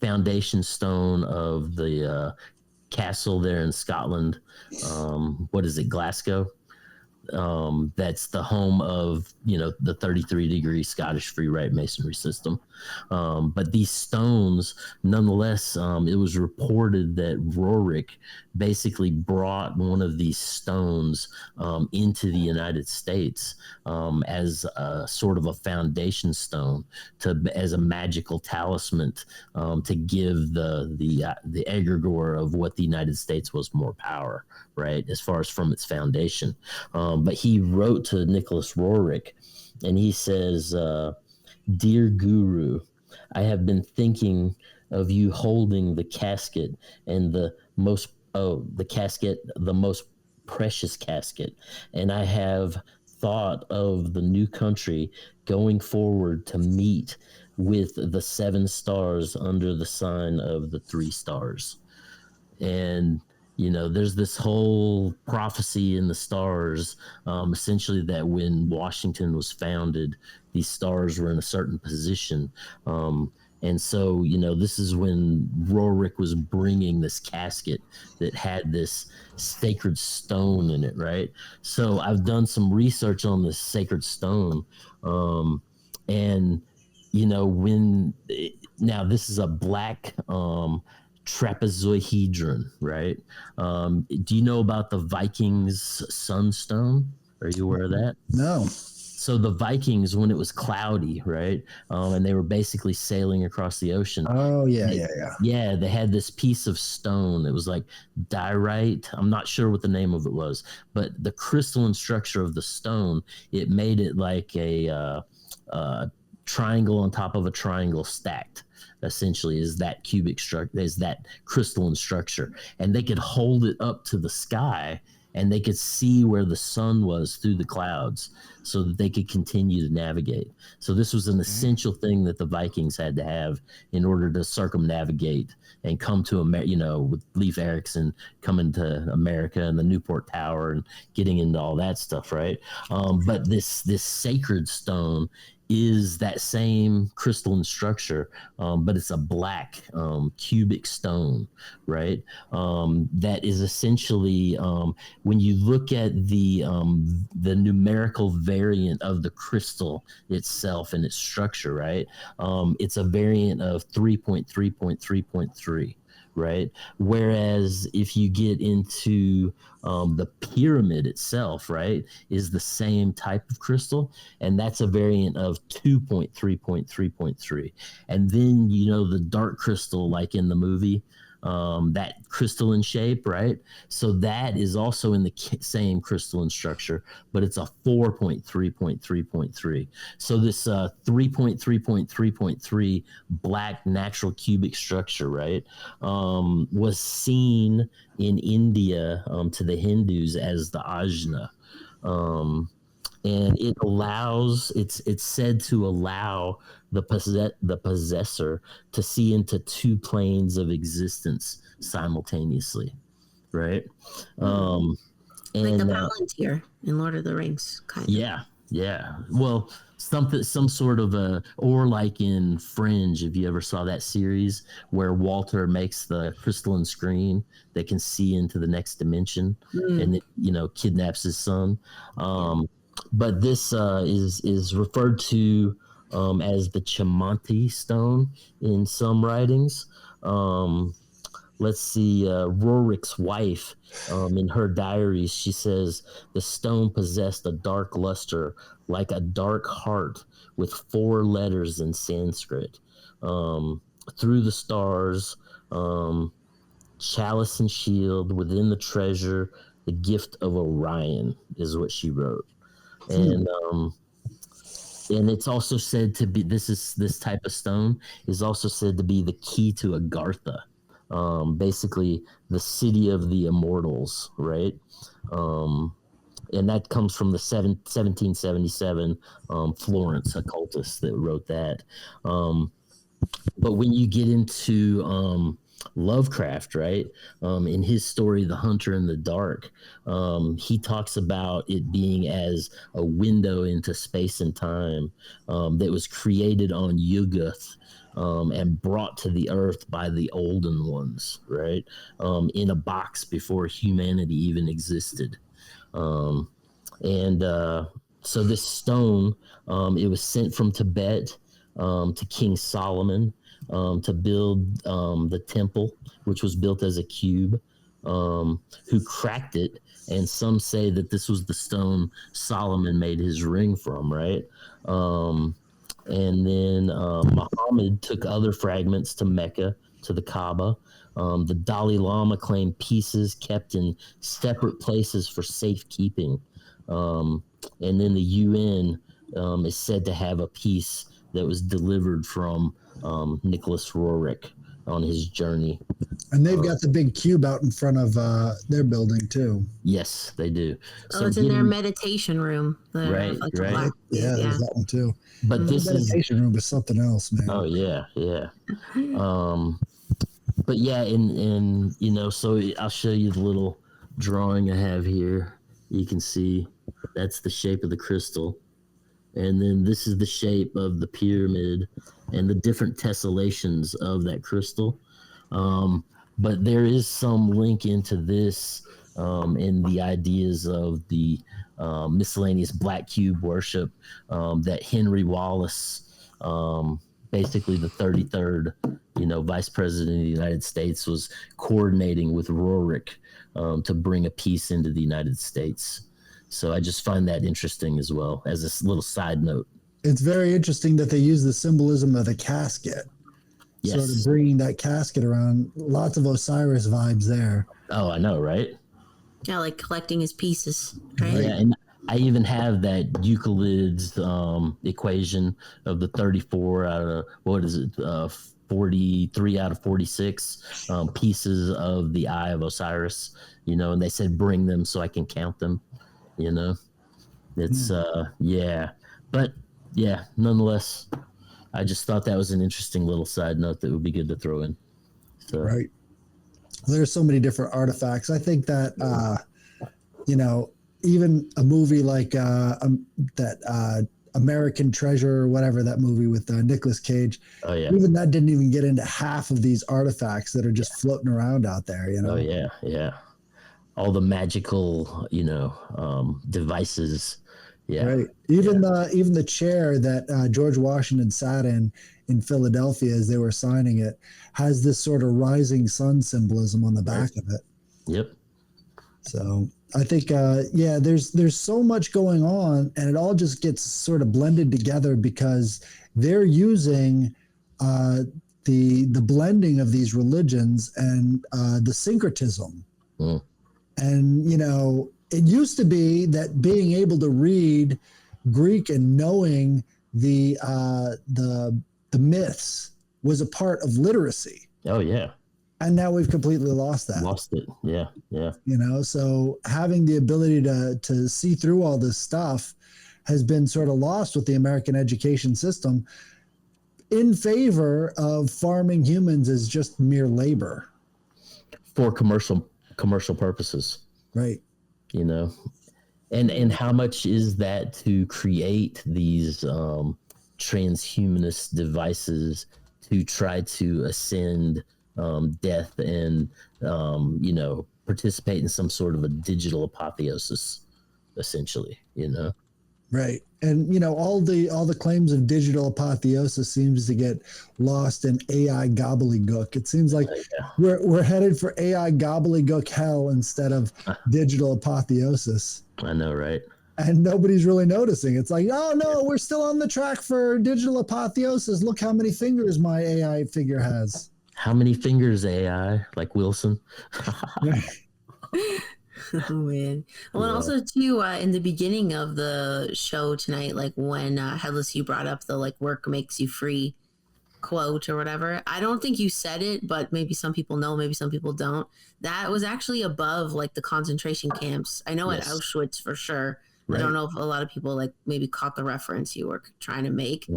foundation stone of the castle there in Scotland. What is it, Glasgow? That's the home of the 33-degree Scottish free rite masonry system. But these stones, nonetheless, it was reported that Rorik basically brought one of these stones into the United States as a sort of a foundation stone, as a magical talisman, to give the egregore of what the United States was more power, right, as far as from its foundation. But he wrote to Nicholas Rorik, and he says, "Dear Guru, I have been thinking of you holding the casket, and the most precious casket, and I have thought of the new country going forward to meet with the 7 stars under the sign of the 3 stars." And there's this whole prophecy in the stars, essentially, that when Washington was founded, these stars were in a certain position. And so, this is when Rorik was bringing this casket that had this sacred stone in it, right? So I've done some research on this sacred stone. And, now this is a black trapezohedron, right? Do you know about the Vikings sunstone? Are you aware of that? No. So the Vikings, when it was cloudy, right, and they were basically sailing across the ocean. Oh, yeah. Yeah, they had this piece of stone. It was like diorite. I'm not sure what the name of it was, but the crystalline structure of the stone, it made it like a triangle on top of a triangle stacked. Essentially, is that cubic structure, is that crystalline structure, and they could hold it up to the sky, and they could see where the sun was through the clouds, so that they could continue to navigate. So this was an essential thing that the Vikings had to have in order to circumnavigate and come to America. With Leif Erikson coming to America and the Newport Tower and getting into all that stuff, right? But this sacred stone is that same crystalline structure, but it's a black cubic stone, right? That is essentially, when you look at the numerical variant of the crystal itself and its structure, right? It's a variant of 3.3.3.3. Right. Whereas if you get into the pyramid itself, right, is the same type of crystal, and that's a variant of 2.3.3.3. And then the dark crystal, like in the movie, that crystalline shape, right? So that is also in the same crystalline structure, but it's a 4.3.3.3. So this 3.3.3.3 black natural cubic structure, right, was seen in India to the Hindus as the ajna. And it allows, it's said to allow the possessor to see into 2 planes of existence simultaneously, right? Like the And Palantir in Lord of the Rings, kind of. Yeah. Well, some sort of or like in Fringe, if you ever saw that series where Walter makes the crystalline screen that can see into the next dimension, and it, kidnaps his son. But this is referred to as the Chamante stone in some writings. let's see, Rorik's wife, in her diaries, she says the stone possessed a dark luster like a dark heart with 4 letters in Sanskrit. Through the stars, chalice and shield, within the treasure, the gift of Orion is what she wrote. And it's also said to be, this type of stone is also said to be the key to Agartha, basically the city of the immortals, right? And that comes from the 1777 Florence occultist that wrote that. But when you get into Lovecraft, right? In his story, The Hunter in the Dark, he talks about it being as a window into space and time that was created on Yugoth and brought to the earth by the Olden Ones, right? In a box before humanity even existed. So this stone, it was sent from Tibet to King Solomon to build the temple, which was built as a cube, who cracked it. And some say that this was the stone Solomon made his ring from, right? And then Muhammad took other fragments to Mecca, to the Kaaba. The Dalai Lama claimed pieces kept in separate places for safekeeping. And then the UN is said to have a piece that was delivered from Nicholas Roerich on his journey. And they've got the big cube out in front of their building too. Yes, they do. So it's in their meditation room. Right. Yeah, there's that one too. But this meditation room is something else, man. Oh yeah. But yeah, and so I'll show you the little drawing I have here. You can see that's the shape of the crystal. And then this is the shape of the pyramid and the different tessellations of that crystal. But there is some link into this in the ideas of the miscellaneous black cube worship that Henry Wallace, basically the 33rd, vice president of the United States, was coordinating with Roerich to bring a peace into the United States. So I just find that interesting as well as a little side note. It's very interesting that they use the symbolism of the casket. Yes. Sort of bringing that casket around. Lots of Osiris vibes there. Oh, I know, right? Yeah, like collecting his pieces, right? Yeah, and I even have that Euclid's equation of the 34 out of, 43 out of 46 pieces of the Eye of Osiris, and they said bring them so I can count them. It's but yeah, nonetheless, I just thought that was an interesting little side note that would be good to throw in. So. Right. There's so many different artifacts. I think that even a movie like that American Treasure or whatever, that movie with Nicolas Cage. Oh yeah. Even that didn't even get into half of these artifacts that are just floating around out there. Oh yeah. All the magical, devices. Yeah. Right. Even the chair that George Washington sat in Philadelphia as they were signing it has this sort of rising sun symbolism on the back of it. Yep. So I think, there's so much going on, and it all just gets sort of blended together because they're using the blending of these religions and the syncretism. Mm. And, it used to be that being able to read Greek and knowing the myths was a part of literacy. Oh, yeah. And now we've completely lost that. Lost it. Yeah. So having the ability to see through all this stuff has been sort of lost with the American education system in favor of farming humans as just mere labor. For commercial purposes. Right. And how much is that to create these transhumanist devices to try to ascend death and participate in some sort of a digital apotheosis, essentially. Right. And all the claims of digital apotheosis seems to get lost in AI gobbledygook. It seems like we're headed for AI gobbledygook hell instead of digital apotheosis. I know, right? And nobody's really noticing. It's like, oh no, we're still on the track for digital apotheosis. Look how many fingers my AI figure has. How many fingers, AI? Like Wilson? Oh man. Well, and also too, in the beginning of the show tonight, like when Headless, you brought up the like work makes you free quote or whatever. I don't think you said it, but maybe some people know, maybe some people don't. That was actually above like the concentration camps. I know at Auschwitz for sure. Right. I don't know if a lot of people like maybe caught the reference you were trying to make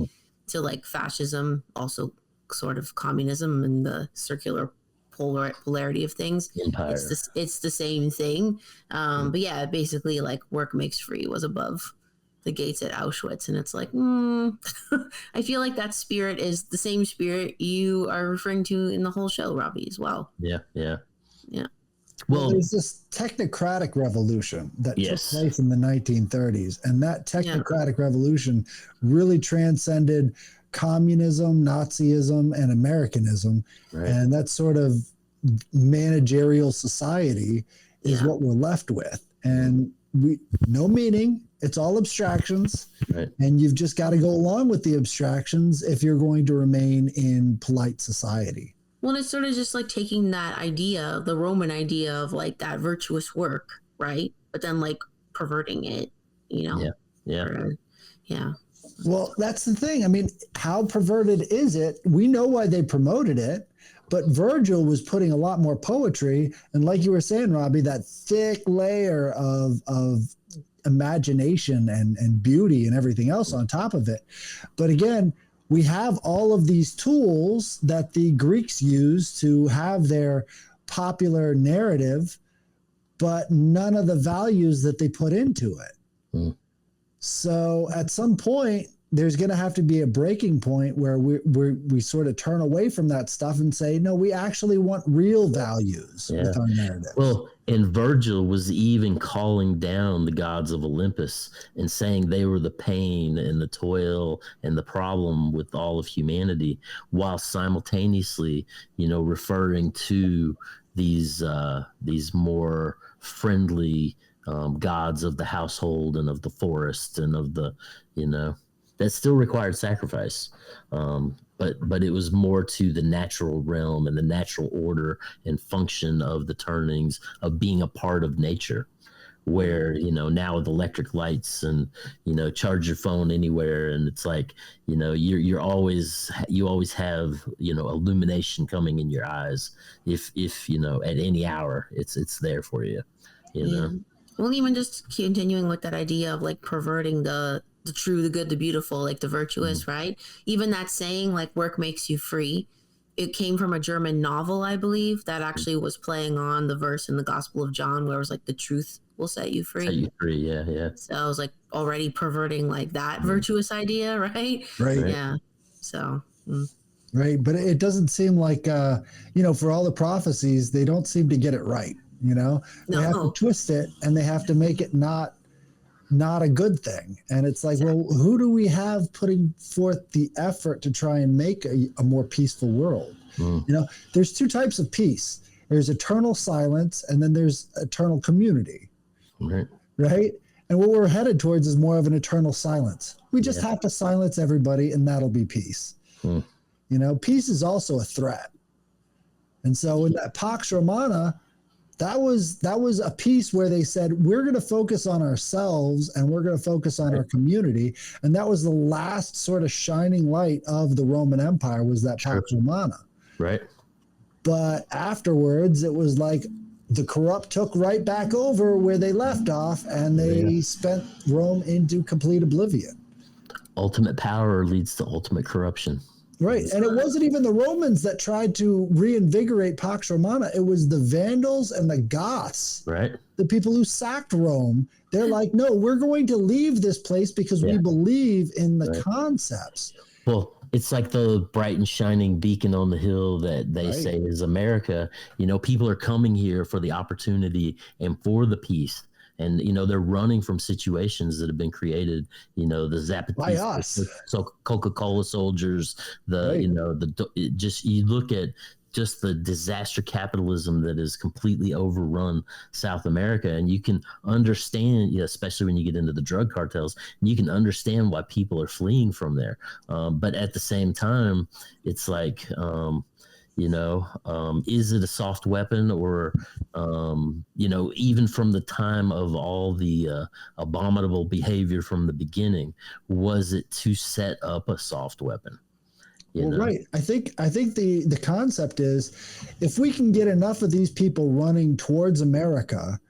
to like fascism, also sort of communism and the circular polarity of things. Empire. It's the same thing. But yeah, basically like work makes free was above the gates at Auschwitz. And it's like, I feel like that spirit is the same spirit you are referring to in the whole show, Robby, as well. Yeah. Well, there's this technocratic revolution that took place in the 1930s. And that technocratic revolution really transcended communism, Nazism, and Americanism. Right. And that sort of managerial society is what we're left with. And no meaning. It's all abstractions. Right. And you've just got to go along with the abstractions if you're going to remain in polite society. Well, it's sort of just like taking that idea, the Roman idea of like that virtuous work, right? But then like perverting it, Yeah. Well, that's the thing. I mean, how perverted is it? We know why they promoted it, but Virgil was putting a lot more poetry. And like you were saying, Robby, that thick layer of imagination and beauty and everything else on top of it. But again, we have all of these tools that the Greeks used to have their popular narrative, but none of the values that they put into it. So at some point, there's going to have to be a breaking point where we sort of turn away from that stuff and say, no, we actually want real values with our narrative. Well, and Virgil was even calling down the gods of Olympus and saying they were the pain and the toil and the problem with all of humanity, while simultaneously, referring to these more friendly gods of the household and of the forest and of the, that still required sacrifice. But it was more to the natural realm and the natural order and function of the turnings of being a part of nature, where, now with electric lights and, charge your phone anywhere. And it's like, you always have, illumination coming in your eyes. If at any hour it's there for you, know? Well, even just continuing with that idea of like perverting the true, the good, the beautiful, like the virtuous, right? Even that saying, like, work makes you free. It came from a German novel, I believe, that actually was playing on the verse in the Gospel of John where it was like, the truth will set you free. Set you free, yeah. So I was like already perverting like that virtuous idea, right? Right. Yeah. So. Right. But it doesn't seem like, for all the prophecies, they don't seem to get it right. They have to twist it and they have to make it not a good thing. And it's like, well, who do we have putting forth the effort to try and make a more peaceful world? There's two types of peace. There's eternal silence and then there's eternal community. Right? And what we're headed towards is more of an eternal silence. We just have to silence everybody and that'll be peace. Peace is also a threat. And so in that Pax Romana, that was a piece where they said, we're going to focus on ourselves and we're going to focus on our community. And that was the last sort of shining light of the Roman Empire, was that Pax Romana. Right. But afterwards, it was like the corrupt took right back over where they left off and they spent Rome into complete oblivion. Ultimate power leads to ultimate corruption. Right. And it wasn't even the Romans that tried to reinvigorate Pax Romana. It was the Vandals and the Goths. Right. The people who sacked Rome. They're like, no, we're going to leave this place because we believe in the concepts. Well, it's like the bright and shining beacon on the hill that they say is America. People are coming here for the opportunity and for the peace and they're running from situations that have been created. The By Zapatistas, us. so Coca-Cola soldiers, Right. just you look at just the disaster capitalism that has completely overrun South America, and you can understand, especially when you get into the drug cartels, you can understand why people are fleeing from there. But at the same time, it's like, is it a soft weapon, or, even from the time of all the abominable behavior from the beginning, was it to set up a soft weapon? Right. I think the concept is, if we can get enough of these people running towards America,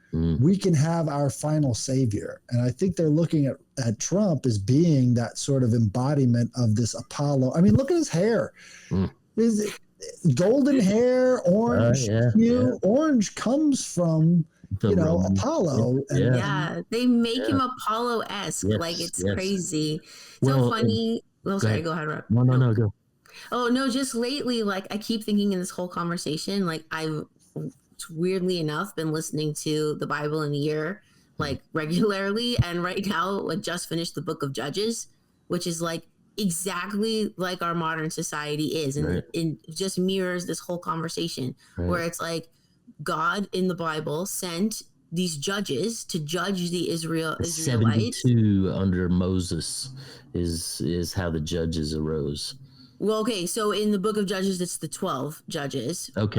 we can have our final savior. And I think they're looking at Trump as being that sort of embodiment of this Apollo. I mean, look at his hair. His golden hair, orange hue. Orange comes from Apollo. They make him Apollo-esque. Like, it's crazy. So funny. Go ahead, Rob. No, go. Oh no, just lately, like, I keep thinking in this whole conversation, like, I've weirdly enough been listening to the Bible in a year, like, regularly, and right now I just finished the book of Judges, which is like exactly like our modern society is, and it just mirrors this whole conversation, where it's like God in the Bible sent these judges to judge the Israelites. 72 under Moses is how the judges arose. Well, okay, so in the book of Judges, it's the 12 judges. Okay,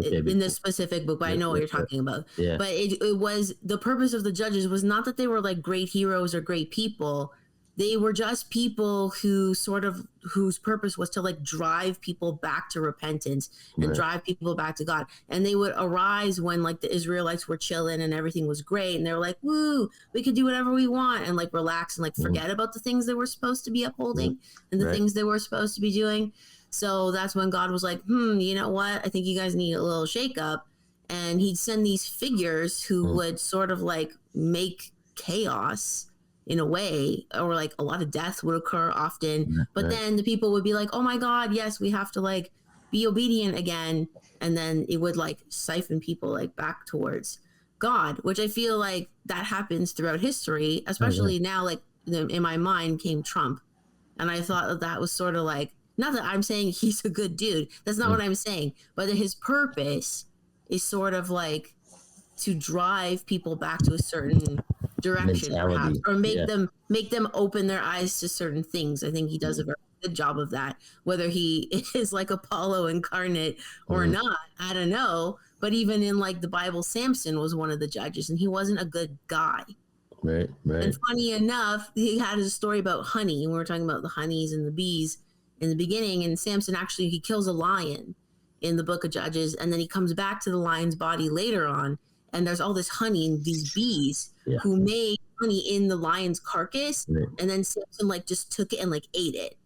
in this specific book, but I know what you're talking about. Yeah. But it was, the purpose of the judges was not that they were like great heroes or great people. They were just people whose purpose was to like drive people back to repentance and drive people back to God. And they would arise when like the Israelites were chilling and everything was great. And they were like, woo, we could do whatever we want, and like relax and like forget about the things they were supposed to be upholding and the things they were supposed to be doing. So that's when God was like, you know what? I think you guys need a little shakeup. And he'd send these figures who would sort of like make chaos in a way, or like a lot of death would occur often, but then the people would be like, oh my God, yes, we have to like be obedient again. And then it would like siphon people like back towards God, which I feel like that happens throughout history, especially now. Like, in my mind came Trump, and I thought that was sort of like, not that I'm saying he's a good dude, that's not what I'm saying, but that his purpose is sort of like to drive people back to a certain direction, perhaps, or make them open their eyes to certain things. I think he does a very good job of that, whether he is like Apollo incarnate or not, I don't know. But even in like the Bible, Samson was one of the judges, and he wasn't a good guy. Right. And funny enough, he had a story about honey, and we were talking about the honeys and the bees in the beginning, and Samson actually, he kills a lion in the book of Judges, and then he comes back to the lion's body later on, and there's all this honey and these bees who made honey in the lion's carcass, and then Samson like just took it and like ate it.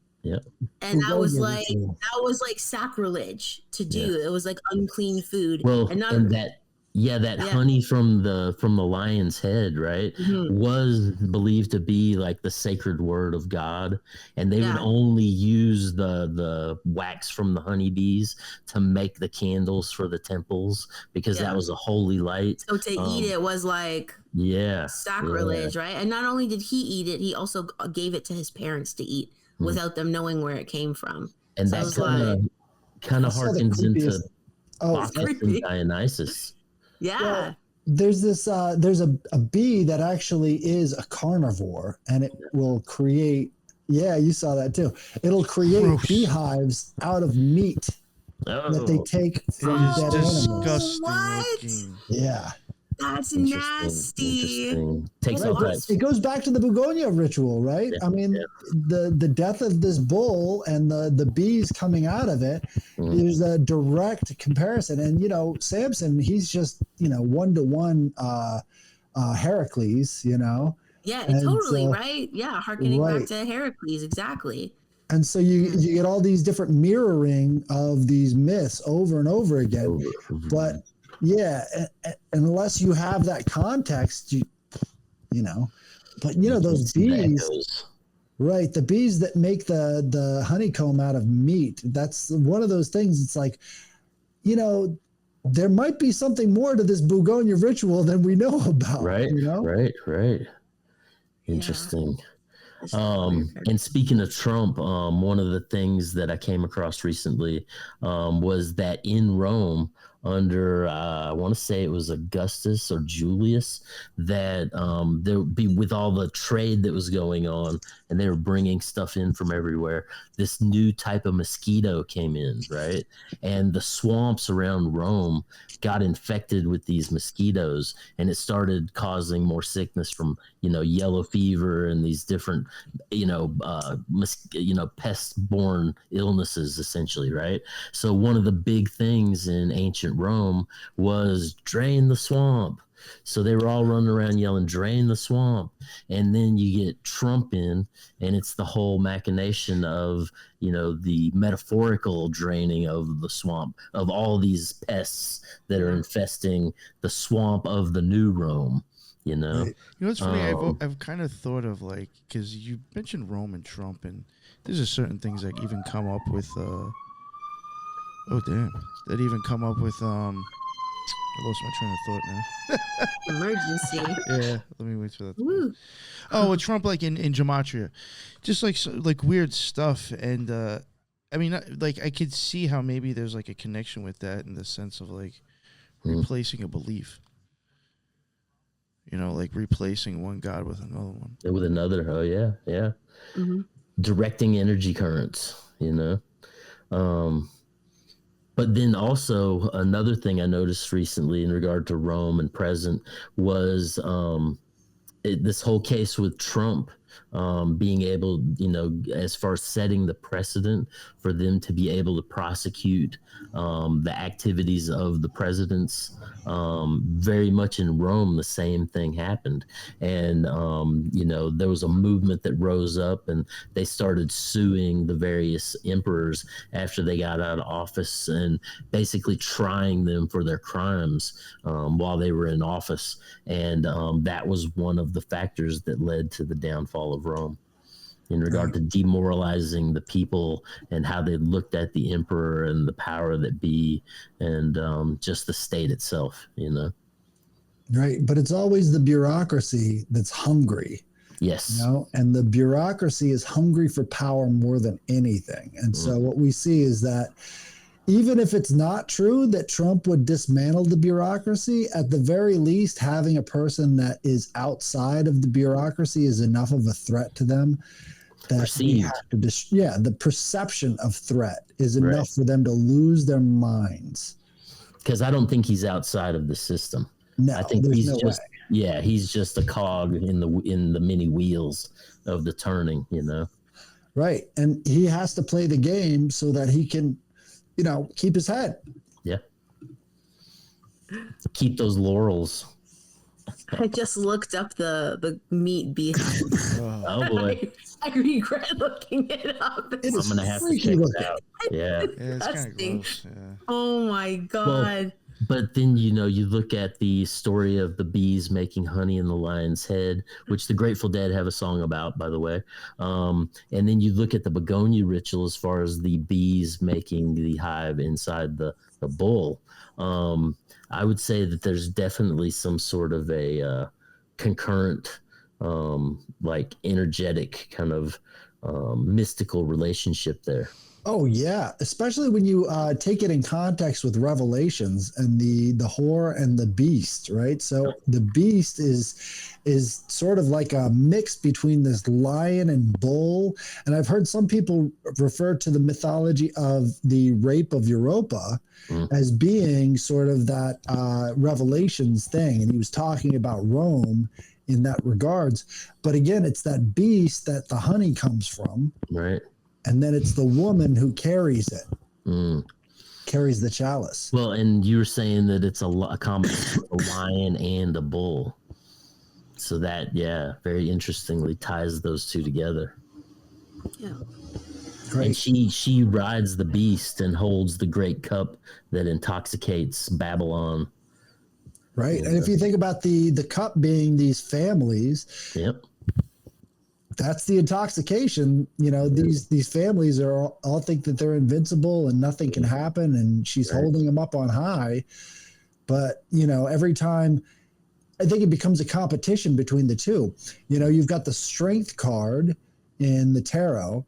And that was like sacrilege to do. It was like unclean food. Well, that honey from the lion's head, right, was believed to be like the sacred word of God, and they would only use the wax from the honeybees to make the candles for the temples, because that was a holy light. So to eat it was like sacrilege, right? And not only did he eat it, he also gave it to his parents to eat without them knowing where it came from. And so that kind of harkens into Bacchus and Dionysus. Well, there's this there's a bee that actually is a carnivore, and it will create you saw that too. It'll create beehives out of meat that they take from dead animals. Disgusting. Yeah. That's nasty. It goes back to the begonia ritual, right? I mean, the death of this bull and the bees coming out of it, there's a direct comparison. And, Samson, he's just, 1-to-1 Heracles, Yeah, totally, right? Yeah, harkening back to Heracles, exactly. And so you get all these different mirroring of these myths over and over again. But unless you have that context, but those bees, right? The bees that make the honeycomb out of meat. That's one of those things. It's like, there might be something more to this Bugonia ritual than we know about. Right, you know? right. Interesting. And speaking of Trump, one of the things that I came across recently was that in Rome, under I want to say it was Augustus or Julius, that there would be, with all the trade that was going on, and they were bringing stuff in from everywhere, this new type of mosquito came in, right? And the swamps around Rome got infected with these mosquitoes, and it started causing more sickness from, yellow fever and these different, pest-borne illnesses, essentially, right? So one of the big things in ancient Rome was drain the swamp. So they were all running around yelling, drain the swamp. And then you get Trump in, and it's the whole machination of, the metaphorical draining of the swamp, of all these pests that are infesting the swamp of the new Rome, Right. What's funny? I've kind of thought of, like, because you mentioned Rome and Trump, and there's a certain things that even come up with, that even come up with, I lost my train of thought now. Emergency. Yeah, let me wait for that. Oh, Trump, like in gematria, just like weird stuff, and I mean, like I could see how maybe there's like a connection with that in the sense of like replacing a belief. Like replacing one god with another one. With another, oh yeah. Mm-hmm. Directing energy currents, But then also another thing I noticed recently in regard to Rome and present was this whole case with Trump being able, as far as setting the precedent for them to be able to prosecute the activities of the presidents. Very much in Rome, the same thing happened. And, there was a movement that rose up, and they started suing the various emperors after they got out of office and basically trying them for their crimes while they were in office. And that was one of the factors that led to the downfall of Rome in regard to demoralizing the people and how they looked at the emperor and the power that be, and just the state itself, Right. But it's always the bureaucracy that's hungry. Yes. And the bureaucracy is hungry for power more than anything. And so what we see is that even if it's not true that Trump would dismantle the bureaucracy, at the very least, having a person that is outside of the bureaucracy is enough of a threat to them that we have to the perception of threat is enough for them to lose their minds. Because I don't think he's outside of the system. No, I think there's he's no just way. He's just a cog in the many wheels of the turning, Right. And he has to play the game so that he can, keep his head. Yeah. Keep those laurels. I just looked up the meat behind. Oh boy. I regret looking it up. I'm gonna have to check it out. Yeah. It's kind of gross. Yeah. Oh my god. Well, but then you look at the story of the bees making honey in the lion's head, which the Grateful Dead have a song about, by the way. And then you look at the begonia ritual as far as the bees making the hive inside the bull. I would say that there's definitely some sort of a concurrent, like energetic kind of mystical relationship there. Oh yeah, especially when you take it in context with Revelations and the whore and the beast, right? So the beast is sort of like a mix between this lion and bull, and I've heard some people refer to the mythology of the rape of Europa as being sort of that Revelations thing, and he was talking about Rome in that regards. But again, it's that beast that the honey comes from, right? And then it's the woman who carries it, carries the chalice. Well, and you were saying that it's a combination of a lion and a bull. So that, very interestingly ties those two together. Yeah. Right. And she rides the beast and holds the great cup that intoxicates Babylon. Right. And if you think about the cup being these families, yep, that's the intoxication. These families all think that they're invincible and nothing can happen, and she's holding them up on high. But every time, I think it becomes a competition between the two. You've got the strength card in the tarot,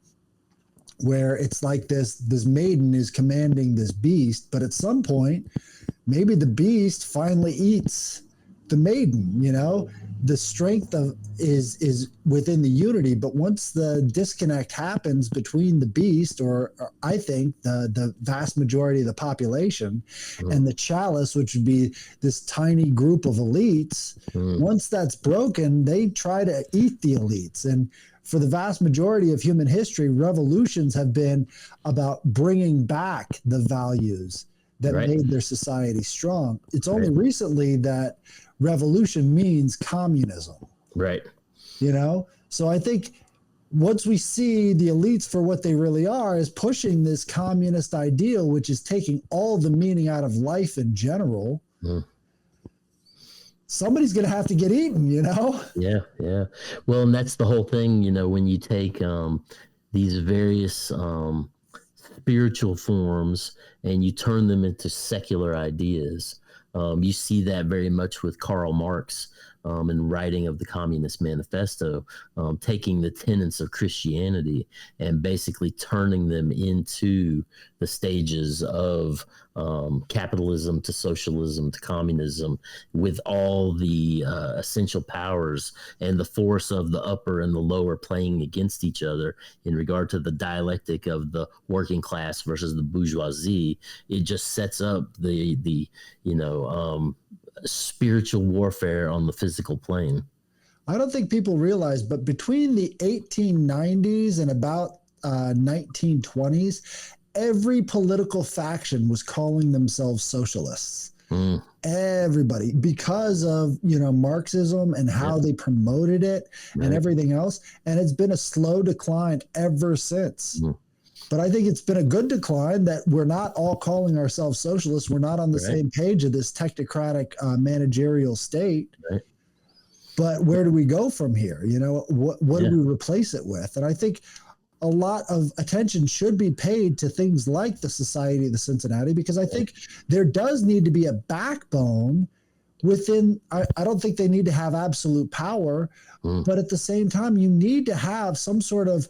where it's like this maiden is commanding this beast, but at some point, maybe the beast finally eats the maiden. The strength is within the unity, but once the disconnect happens between the beast, or I think the vast majority of the population, and the chalice, which would be this tiny group of elites, once that's broken, they try to eat the elites. And for the vast majority of human history, revolutions have been about bringing back the values that made their society strong. It's only recently that revolution means communism. Right. So I think once we see the elites for what they really are, is pushing this communist ideal, which is taking all the meaning out of life in general, somebody's going to have to get eaten, Yeah. Well, and that's the whole thing, when you take these various spiritual forms and you turn them into secular ideas. You see that very much with Karl Marx in writing of the Communist Manifesto, taking the tenets of Christianity and basically turning them into the stages of capitalism to socialism to communism, with all the essential powers and the force of the upper and the lower playing against each other in regard to the dialectic of the working class versus the bourgeoisie. It just sets up the spiritual warfare on the physical plane. I don't think people realize, but between the 1890s and about 1920s, every political faction was calling themselves socialists. Everybody, because of Marxism and how they promoted it and everything else. And it's been a slow decline ever since. But I think it's been a good decline that we're not all calling ourselves socialists. We're not on the same page of this technocratic managerial state. But where do we go from here? What do we replace it with? And I think a lot of attention should be paid to things like the Society of the Cincinnati, because I think there does need to be a backbone within. I don't think they need to have absolute power, but at the same time, you need to have some sort of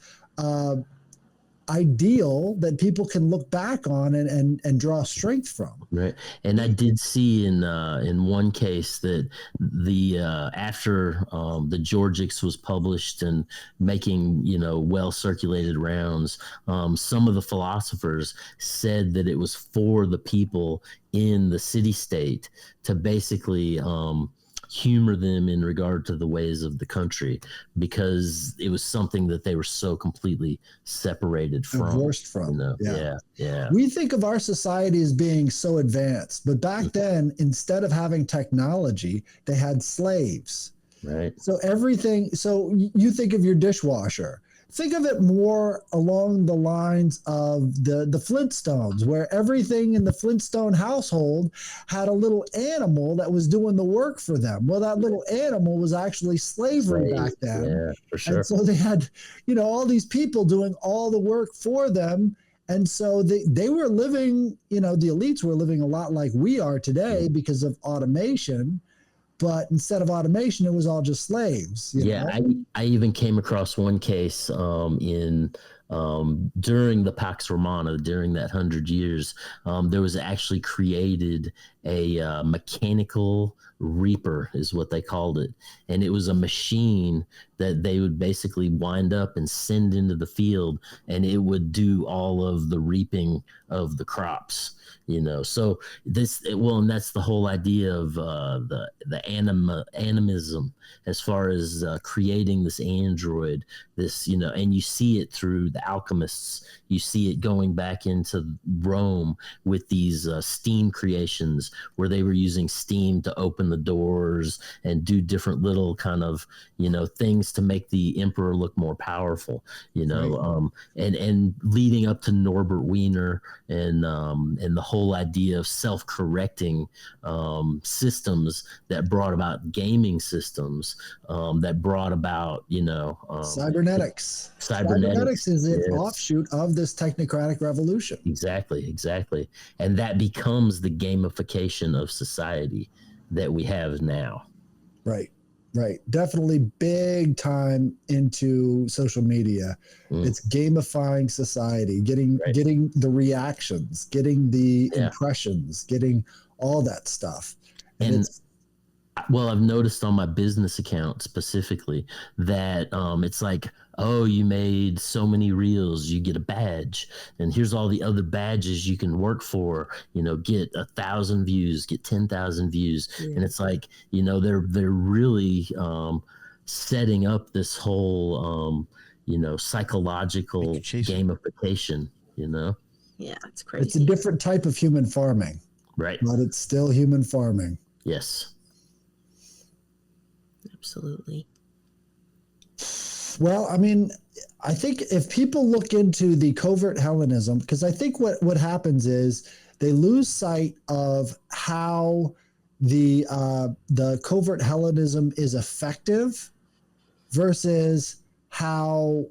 ideal that people can look back on and draw strength from. Right. And I did see in one case that the after the Georgics was published and making well circulated rounds, some of the philosophers said that it was for the people in the city state to basically humor them in regard to the ways of the country, because it was something that they were so completely separated from, divorced from. Yeah. We think of our society as being so advanced, but back then, instead of having technology, they had slaves. Right. So you think of your dishwasher. Think of it more along the lines of the Flintstones, where everything in the Flintstone household had a little animal that was doing the work for them. Well, that little animal was actually slavery back then. Yeah, for sure. And so they had, all these people doing all the work for them. And so they were living, the elites were living a lot like we are today because of automation. But instead of automation, it was all just slaves. I even came across one case during the Pax Romana, during that 100 years, there was actually created a mechanical reaper, is what they called it. And it was a machine that they would basically wind up and send into the field, and it would do all of the reaping of the crops. So and that's the whole idea of the animism, as far as creating this android, and you see it through the alchemists. You see it going back into Rome with these steam creations where they were using steam to open the doors and do different little kind of, things to make the emperor look more powerful, and leading up to Norbert Wiener and the whole idea of self-correcting systems that brought about gaming systems, that brought about, cybernetics. Cybernetics is an offshoot of this technocratic revolution. Exactly. And that becomes the gamification of society that we have now. Right. Definitely big time into social media. It's gamifying society, getting the reactions, getting the impressions, getting all that stuff. And I've noticed on my business account specifically that it's like, oh, you made so many reels, you get a badge, and here's all the other badges you can work for. Get 1,000 views, get 10,000 views, and it's like, they're really setting up this whole psychological gamification. Yeah, it's crazy. It's a different type of human farming, right? But it's still human farming. Yes. Absolutely. Well, I mean, I think if people look into the covert Hellenism, because I think what happens is they lose sight of how the covert Hellenism is effective versus how,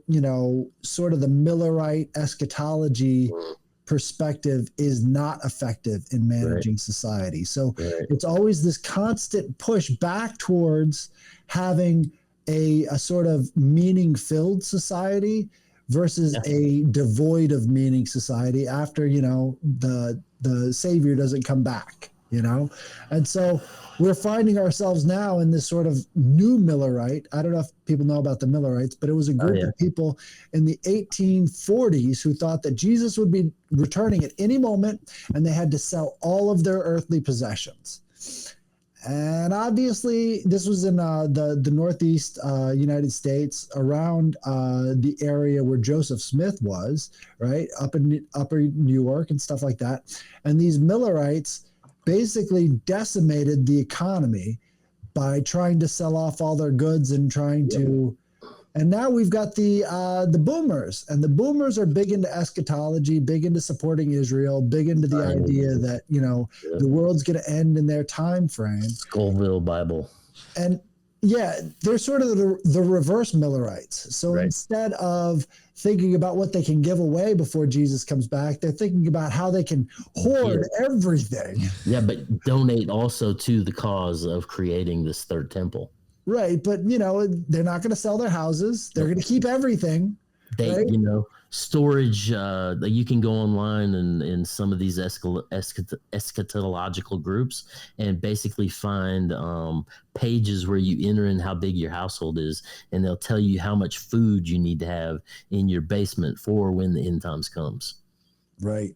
sort of the Millerite eschatology perspective is not effective in managing society. So it's always this constant push back towards having a sort of meaning-filled society versus a devoid of meaning society after, the savior doesn't come back, And so we're finding ourselves now in this sort of new Millerite. I don't know if people know about the Millerites, but it was a group of people in the 1840s who thought that Jesus would be returning at any moment, and they had to sell all of their earthly possessions. And obviously, this was in the Northeast United States, around the area where Joseph Smith was, right, up in upper New York and stuff like that. And these Millerites basically decimated the economy by trying to sell off all their goods and trying to. And now we've got the boomers, and the boomers are big into eschatology, big into supporting Israel, big into the idea that, the world's going to end in their time frame. Scoville Bible. And they're sort of the reverse Millerites. So instead of thinking about what they can give away before Jesus comes back, they're thinking about how they can hoard everything. Yeah, but donate also to the cause of creating this third temple. Right, but they're not going to sell their houses. They're going to keep everything. Storage. You can go online and in some of these eschatological groups and basically find pages where you enter in how big your household is, and they'll tell you how much food you need to have in your basement for when the end times comes. Right.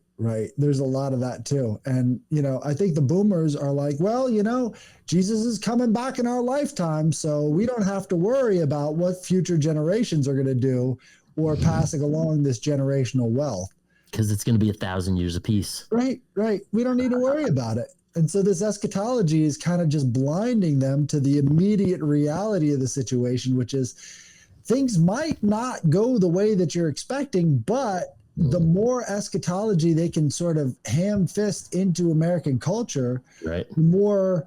There's a lot of that too. And, I think the boomers are like, well, Jesus is coming back in our lifetime, so we don't have to worry about what future generations are going to do or passing along this generational wealth. Because it's going to be 1,000 years apiece. Right. We don't need to worry about it. And so this eschatology is kind of just blinding them to the immediate reality of the situation, which is things might not go the way that you're expecting, but the more eschatology they can sort of ham fist into American culture, the more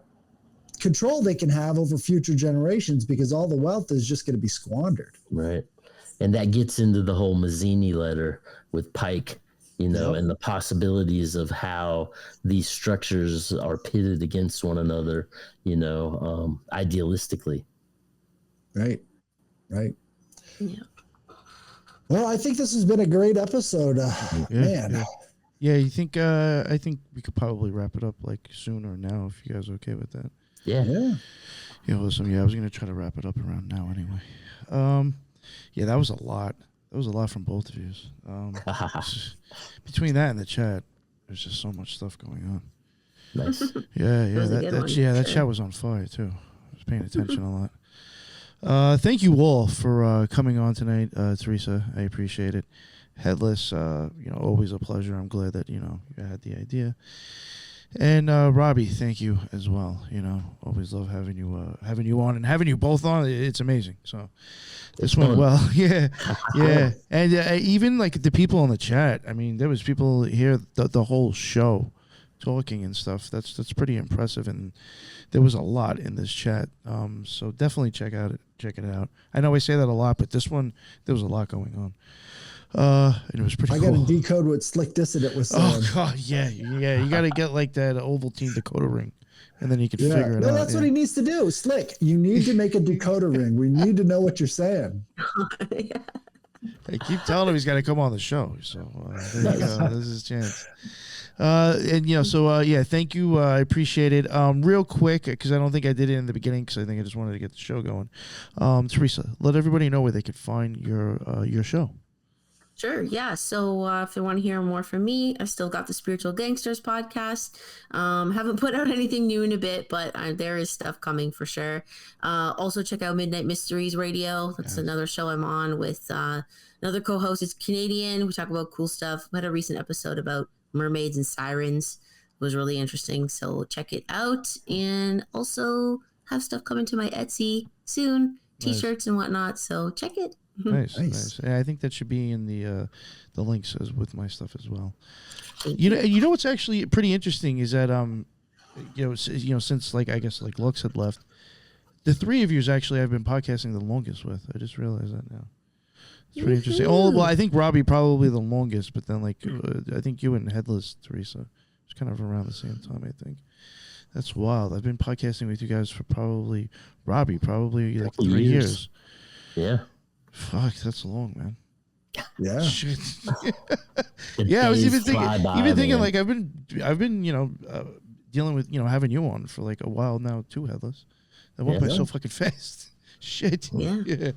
control they can have over future generations, because all the wealth is just going to be squandered. Right. And that gets into the whole Mazzini letter with Pike, and the possibilities of how these structures are pitted against one another, idealistically. Right. Yeah. Well, I think this has been a great episode, man. Yeah, you think? I think we could probably wrap it up like soon or now, if you guys are okay with that. Yeah. Listen, I was gonna try to wrap it up around now anyway. That was a lot. That was a lot from both of you. Between that and the chat, there's just so much stuff going on. Nice. That chat was on fire too. I was paying attention a lot. Thank you all for coming on tonight, Teresa. I appreciate it. Headless, always a pleasure. I'm glad that, you had the idea. And Robby, thank you as well. Always love having you on and having you both on. It's amazing. So this went well. Yeah. And even like the people in the chat. I mean, there was people here the whole show talking and stuff. That's pretty impressive. And there was a lot in this chat. So definitely check it out. I know I say that a lot, but this one there was a lot going on. And it was pretty cool. I got to decode what Slick Dissident was saying. Oh God, yeah. You got to get like that Ovaltine decoder ring, and then you can figure it out. That's what he needs to do. Slick, you need to make a decoder ring. We need to know what you're saying. I keep telling him he's got to come on the show. So there you go. This is his chance. Thank you. I appreciate it. Real quick, because I don't think I did it in the beginning, because I think I just wanted to get the show going. Teresa, let everybody know where they could find your show. Sure. Yeah. So if they want to hear more from me, I still got the Spiritual Gangsters podcast. Haven't put out anything new in a bit, but there is stuff coming for sure. Also check out Midnight Mysteries Radio. That's another show I'm on with another co-host. It's Canadian. We talk about cool stuff. We had a recent episode about mermaids and sirens. It was really interesting. So check it out. And also have stuff coming to my Etsy soon. T-shirts and whatnot. So check it. Nice. Yeah, I think that should be in the links with my stuff as well. You know what's actually pretty interesting is that since like I guess like Lux had left, the three of you actually I've been podcasting the longest with. I just realized that now. It's pretty interesting. Oh well, I think Robby probably the longest, but then like I think you and Headless Teresa was kind of around the same time. I think that's wild. I've been podcasting with you guys for probably like 3 years. Yeah. Fuck, that's long, man. Yeah. Shit. Yeah, I was even thinking like I've been dealing with having you on for like a while now too, Headless. That went by so fucking fast. Shit. Yeah. Yeah.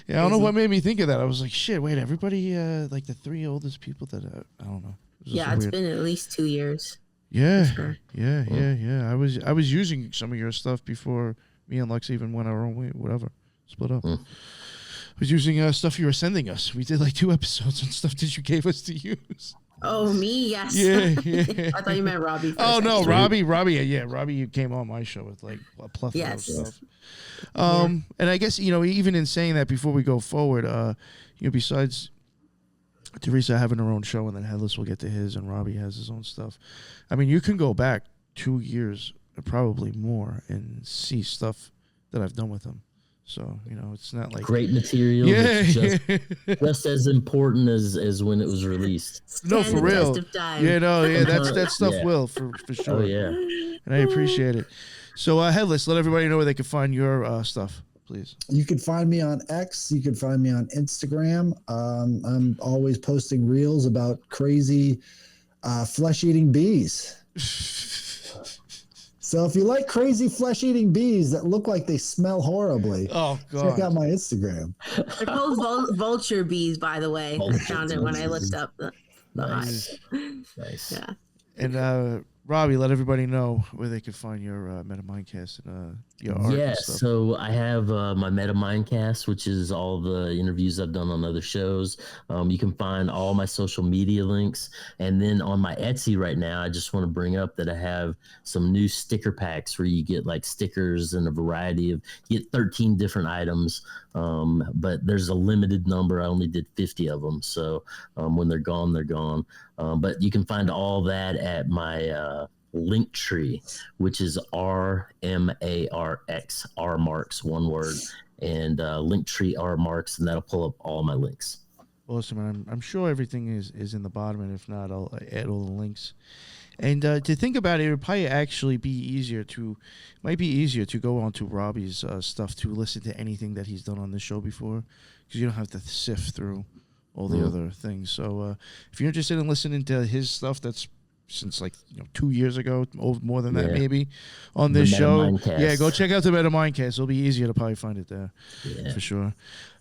I don't know what made me think of that. I was like, shit. Wait, everybody like the three oldest people that I don't know. It's been at least 2 years. Yeah. Sure. Yeah. I was using some of your stuff before me and Lex even went our own way. Whatever, split up. I was using stuff you were sending us. We did like 2 episodes on stuff that you gave us to use. Oh, me? Yes. Yeah. I thought you meant Robby. Oh, no, Robby. Yeah, Robby, you came on my show with like a plethora of stuff. And I guess, even in saying that before we go forward, besides Teresa having her own show and then Headless will get to his and Robby has his own stuff. I mean, you can go back 2 years, probably more, and see stuff that I've done with him. So, it's not like great material. Yeah. Just as important as when it was released. No, for real. That stuff will for sure. Oh, yeah. And I appreciate it. So, Headless, let everybody know where they can find your stuff, please. You can find me on X. You can find me on Instagram. I'm always posting reels about crazy flesh-eating bees. So if you like crazy flesh-eating bees that look like they smell horribly, check out my Instagram. They're called vulture bees, by the way. I found it when I looked up the Nice. Yeah. And Robby, let everybody know where they can find your MetaMindcast and your art and stuff. So I have my MetaMindcast, which is all the interviews I've done on other shows. You can find all my social media links. And then on my Etsy right now, I just want to bring up that I have some new sticker packs where you get like stickers and a variety of, you get 13 different items. But there's a limited number. I only did 50 of them. So when they're gone, they're gone. But you can find all that at my Linktree, which is RMARX, R Marx, one word, and Linktree R Marx, and that'll pull up all my links. Awesome. And I'm sure everything is in the bottom, and if not, I'll add all the links. And to think about it, it would probably actually be easier to go onto Robby's stuff to listen to anything that he's done on this show before, because you don't have to sift through all the other things. So if you're interested in listening to his stuff that's since like 2 years ago, more than that Yeah. maybe, on this The Meta show. Mindcast. Yeah, go check out the Meta Mindcast. It'll be easier to probably find it there for sure.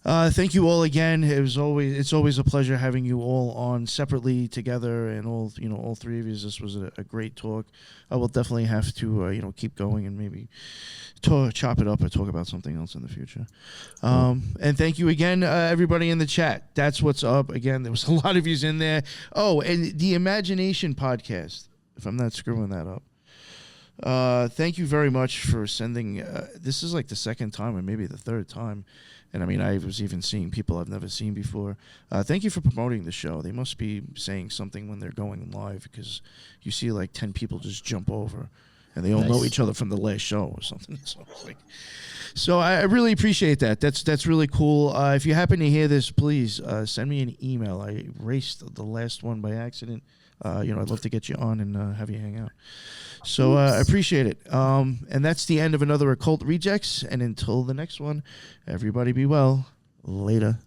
Thank you all again. It's always a pleasure having you all on separately together, and all three of you. This was a great talk. I will definitely have to keep going and maybe chop it up or talk about something else in the future. And thank you again, everybody in the chat. That's what's up. Again, there was a lot of yous in there. Oh, and the Imagination podcast, if I'm not screwing that up. Thank you very much for sending. This is like the second time or maybe the third time. And I mean, I was even seeing people I've never seen before. Thank you for promoting the show. They must be saying something when they're going live, because you see like 10 people just jump over, and they all know each other from the last show or something. So I really appreciate that. That's really cool. If you happen to hear this, please send me an email. I erased the last one by accident. I'd love to get you on and have you hang out. So I appreciate it. And that's the end of another Occult Rejects. And until the next one, everybody be well. Later.